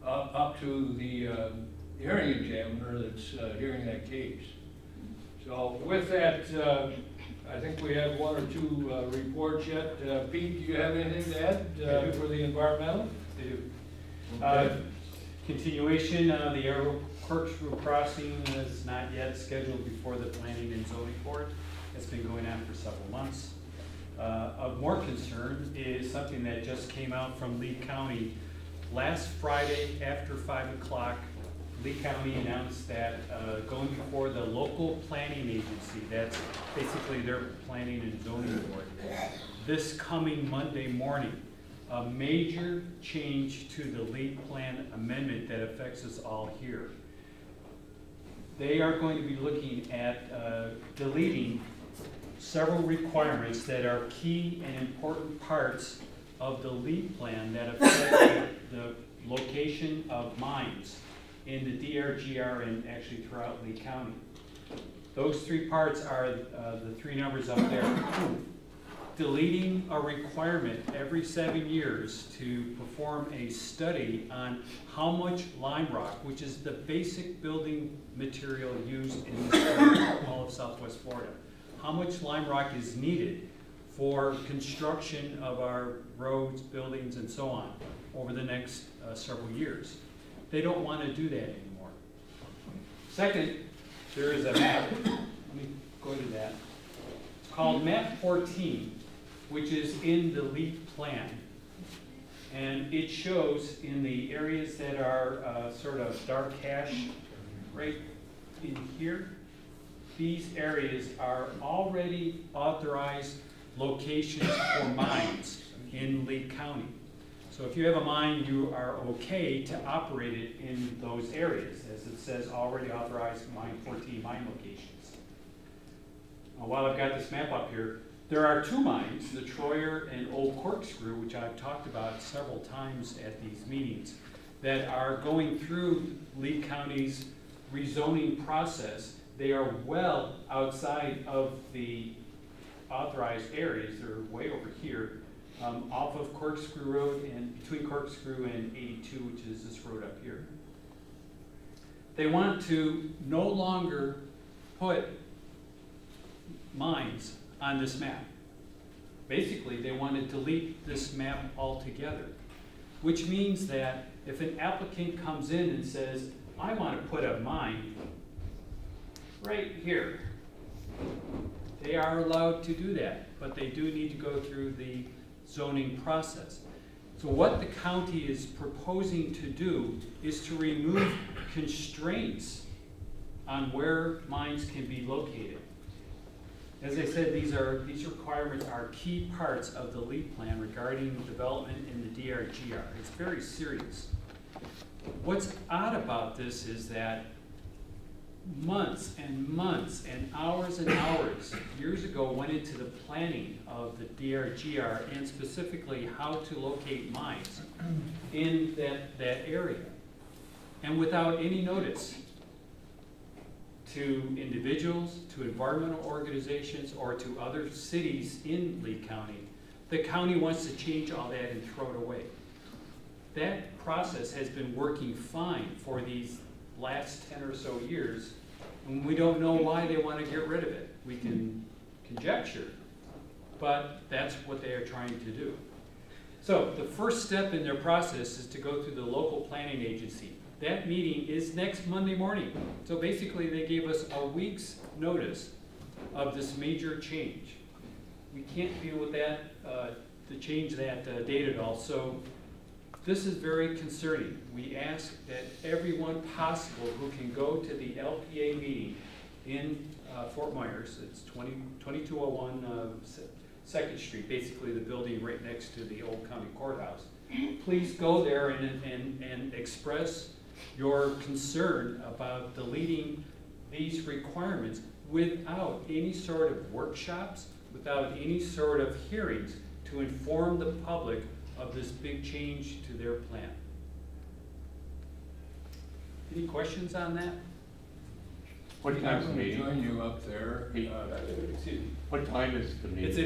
up to the hearing examiner that's hearing that case. So with that, I think we have one or two reports yet. Pete, do you have anything to add for the environmental? I do. Continuation, the Arrow Corkscrew Crossing is not yet scheduled before the Planning and Zoning Board. It's been going on for several months. Of more concern is something that just came out from Lea County. Last Friday after 5 o'clock, Lea County announced that going before the local planning agency, that's basically their planning and zoning board, this coming Monday morning, a major change to the Lea Plan amendment that affects us all here. They are going to be looking at deleting several requirements that are key and important parts of the Lea Plan that affect the location of mines in the DRGR and actually throughout Lea County. Those three parts are the three numbers up there. Deleting a requirement every 7 years to perform a study on how much lime rock, which is the basic building material used in all of Southwest Florida, how much lime rock is needed for construction of our roads, buildings, and so on over the next several years. They don't want to do that anymore. Second, there is a map. Let me go to that. It's called Map 14, which is in the Lea Plan. And it shows in the areas that are sort of dark hash right in here, these areas are already authorized locations for mines in Lea County. So if you have a mine, you are okay to operate it in those areas, as it says already authorized mine 14 mine locations. Now, while I've got this map up here, there are two mines, the Troyer and Old Corkscrew, which I've talked about several times at these meetings, that are going through Lea County's rezoning process. They are well outside of the authorized areas. They're way over here, off of Corkscrew Road and between Corkscrew and 82, which is this road up here. They want to no longer put mines on this map. Basically, they want to delete this map altogether, which means that if an applicant comes in and says, I want to put a mine right here, they are allowed to do that, but they do need to go through the zoning process. So what the county is proposing to do is to remove constraints on where mines can be located. As I said, these requirements are key parts of the Lea Plan regarding development in the DRGR. It's very serious. What's odd about this is that months and months and hours, years ago, went into the planning of the DRGR and specifically how to locate mines in that area. And without any notice to individuals, to environmental organizations, or to other cities in Lea County, the county wants to change all that and throw it away. That process has been working fine for these last 10 or so years, and we don't know why they want to get rid of it. We can conjecture, but that's what they are trying to do. So the first step in their process is to go through the local planning agency. That meeting is next Monday morning. So basically they gave us a week's notice of this major change. We can't deal with that, to change that date at all. So this is very concerning. We ask that everyone possible who can go to the LPA meeting in Fort Myers, it's 2201 2nd Street, basically the building right next to the old county courthouse. Please go there and express your concern about deleting these requirements without any sort of workshops, without any sort of hearings to inform the public of this big change to their plan. Any questions on that? What time is the meeting? Join you up there. Excuse me. What time is the meeting? It's at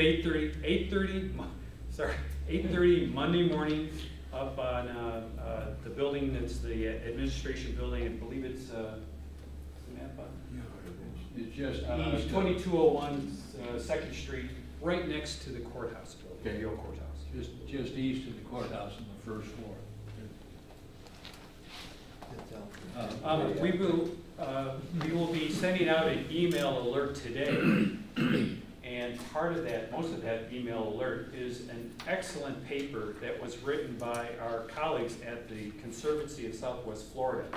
8:30 Monday morning up on the building, that's the administration building, I believe it's, It's just east. 2201 2nd Street, right next to the courthouse building, the old courthouse. Just east of the courthouse on the first floor. We will be sending out an email alert today, and part of that, most of that email alert is an excellent paper that was written by our colleagues at the Conservancy of Southwest Florida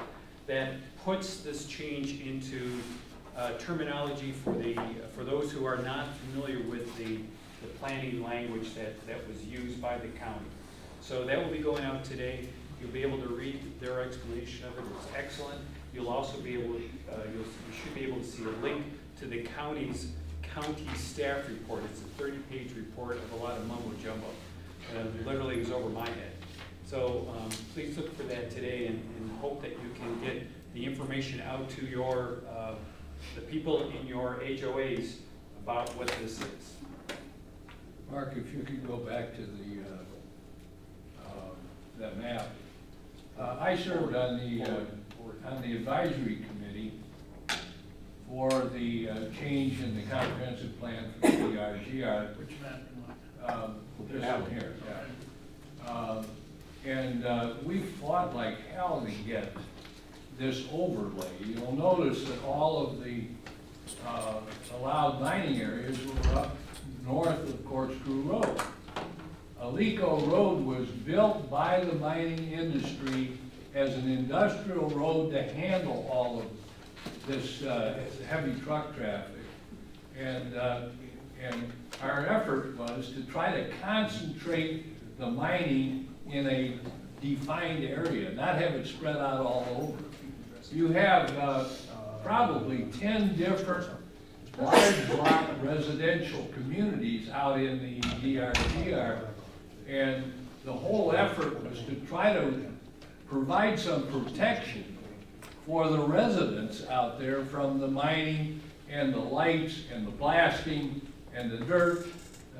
that puts this change into terminology for those who are not familiar with the planning language that was used by the county. So that will be going out today. You'll be able to read their explanation of it. It's excellent. You'll also be able, you should be able to see a link to the county staff report. It's a 30-page report of a lot of mumbo jumbo. Literally was over my head. So please look for that today, and hope that you can get the information out to your the people in your HOAs about what this is. Mark, if you could go back to the that map. I served on the advisory committee for the change in the comprehensive plan for the DRGR. Which map? This one here, yeah. And we fought like hell to get this overlay. You'll notice that all of the allowed mining areas were up north of Corkscrew Road. Alico Road was built by the mining industry as an industrial road to handle all of this heavy truck traffic. And our effort was to try to concentrate the mining in a defined area, not have it spread out all over. You have probably 10 different large block residential communities out in the DRGR, and the whole effort was to try to provide some protection for the residents out there from the mining and the lights and the blasting and the dirt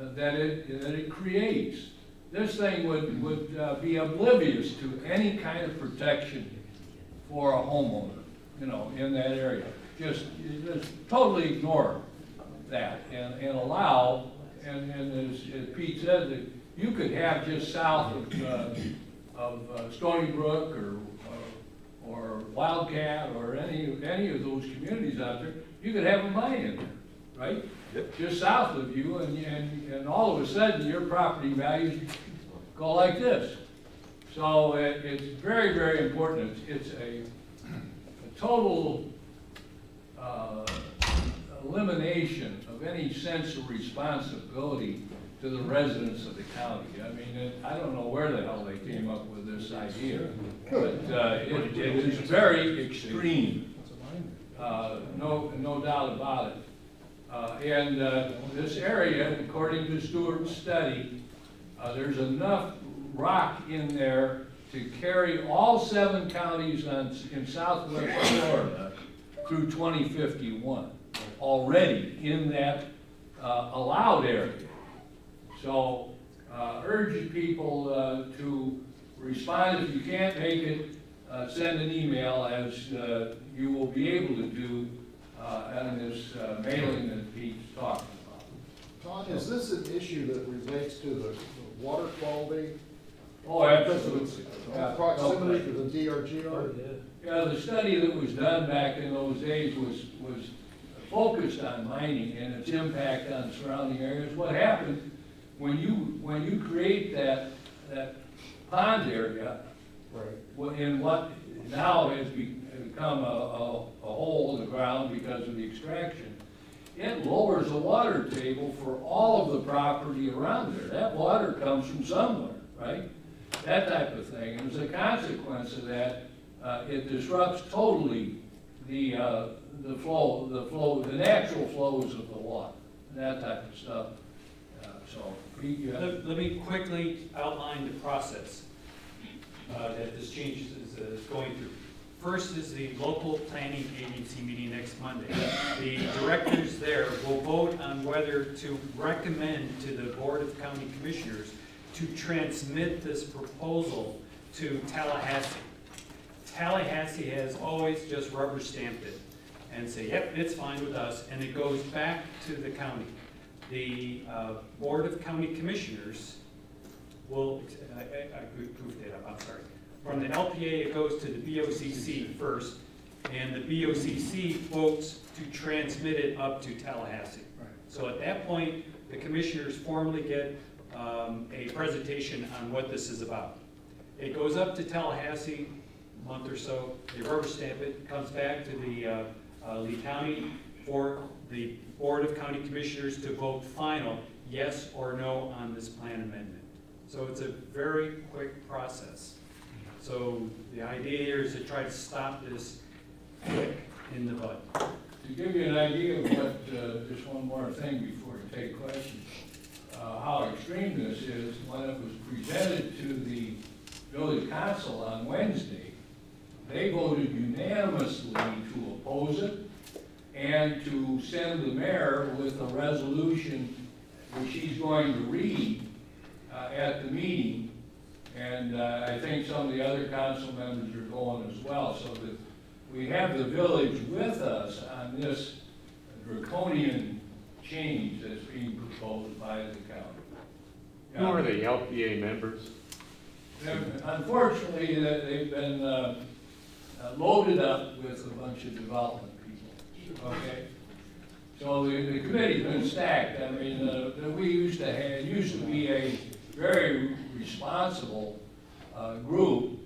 that it creates. This thing would be oblivious to any kind of protection for a homeowner, you know, in that area. Just totally ignore that and allow, and as Pete said, that you could have just south of Stony Brook or Wildcat or any of those communities out there, you could have a mine in there, right? Yep. Just south of you, and all of a sudden your property values go like this. So it's very, very important. It's a total elimination of any sense of responsibility to the residents of the county. I mean, I don't know where the hell they came up with this idea, but it is very extreme. No doubt about it. And this area, according to Stewart's study, there's enough rock in there to carry all 7 counties in southwest Florida through 2051, already in that allowed area. So urge people to respond. If you can't make it, send an email, as you will be able to do on this mailing that Pete's talking about. Todd, is this an issue that relates to the water quality? Oh, absolutely. Proximity to the DRGR? Yeah, the study that was done back in those days was focused on mining and its impact on surrounding areas. What happened when you create that pond area, right, in what now has become a hole in the ground because of the extraction, it lowers the water table for all of the property around there. That water comes from somewhere, right? That type of thing. And as a consequence of that, it disrupts totally the natural flows of the water, that type of stuff. Let me quickly outline the process that this change is going through. First is the local planning agency meeting next Monday. The directors there will vote on whether to recommend to the Board of County Commissioners to transmit this proposal to Tallahassee. Tallahassee has always just rubber stamped it and say, yep, it's fine with us, and it goes back to the county. The Board of County Commissioners will, I goofed it up, I'm sorry. From the LPA, it goes to the BOCC first, and the BOCC votes to transmit it up to Tallahassee. Right. So at that point, the commissioners formally get a presentation on what this is about. It goes up to Tallahassee, a month or so, they rubber stamp it, comes back to the Lee County for the Board of County Commissioners to vote final, yes or no on this plan amendment. So it's a very quick process. So the idea here is to try to stop this quick in the bud. To give you an idea of what, just one more thing before you take questions, how extreme this is, when it was presented to the village council on Wednesday, they voted unanimously to oppose it and to send the mayor with a resolution which he's going to read at the meeting. And I think some of the other council members are going as well, so that we have the village with us on this draconian change that's being proposed by the county. Who are the LPA members? Unfortunately, they've been loaded up with a bunch of development people. Okay, so the committee's been stacked. I mean, we used to be a very responsible group,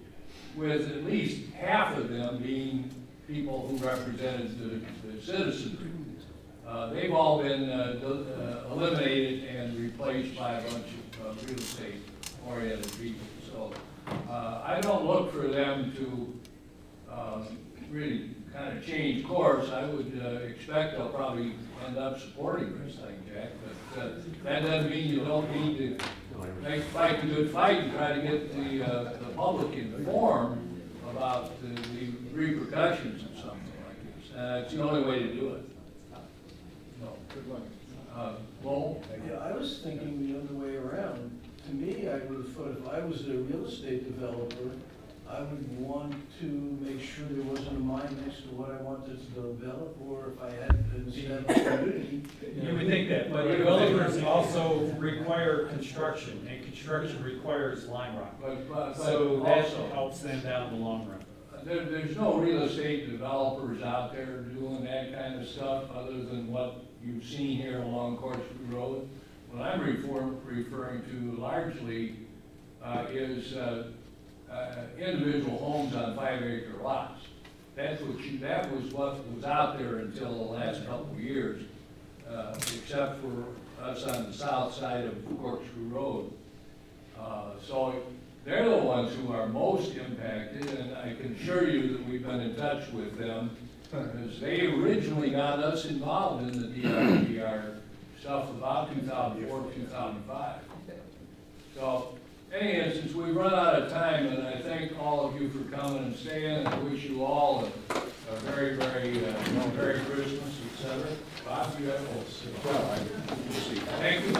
with at least half of them being people who represented the citizenry. They've all been eliminated and replaced by a bunch of real estate-oriented people. So I don't look for them to really kind of change course. I would expect they'll probably end up supporting this thing, Jack, but that doesn't mean you don't need to fight the good fight and try to get the public informed about the repercussions of something like this. It's the only way to do it. No. Good luck. Well, yeah, I was thinking the other way around. To me, I would have thought if I was a real estate developer, I would want to make sure there wasn't a mine next to what I wanted to develop, or if I had an established community. You would think that, but developers also require construction, and construction requires lime rock. So that helps them down the long run. There's no real estate developers out there doing that kind of stuff other than what you've seen here along Corkscrew Road. What I'm referring to largely is individual homes on 5-acre lots. That was what was out there until the last couple of years, except for us on the south side of Corkscrew Road. So they're the ones who are most impacted, and I can assure you that we've been in touch with them, because they originally got us involved in the DRGR stuff about 2004, 2005. So, in any instance, we've run out of time, and I thank all of you for coming and staying, and I wish you all a very, very Merry Christmas, etc. Bob, you have a Thank you.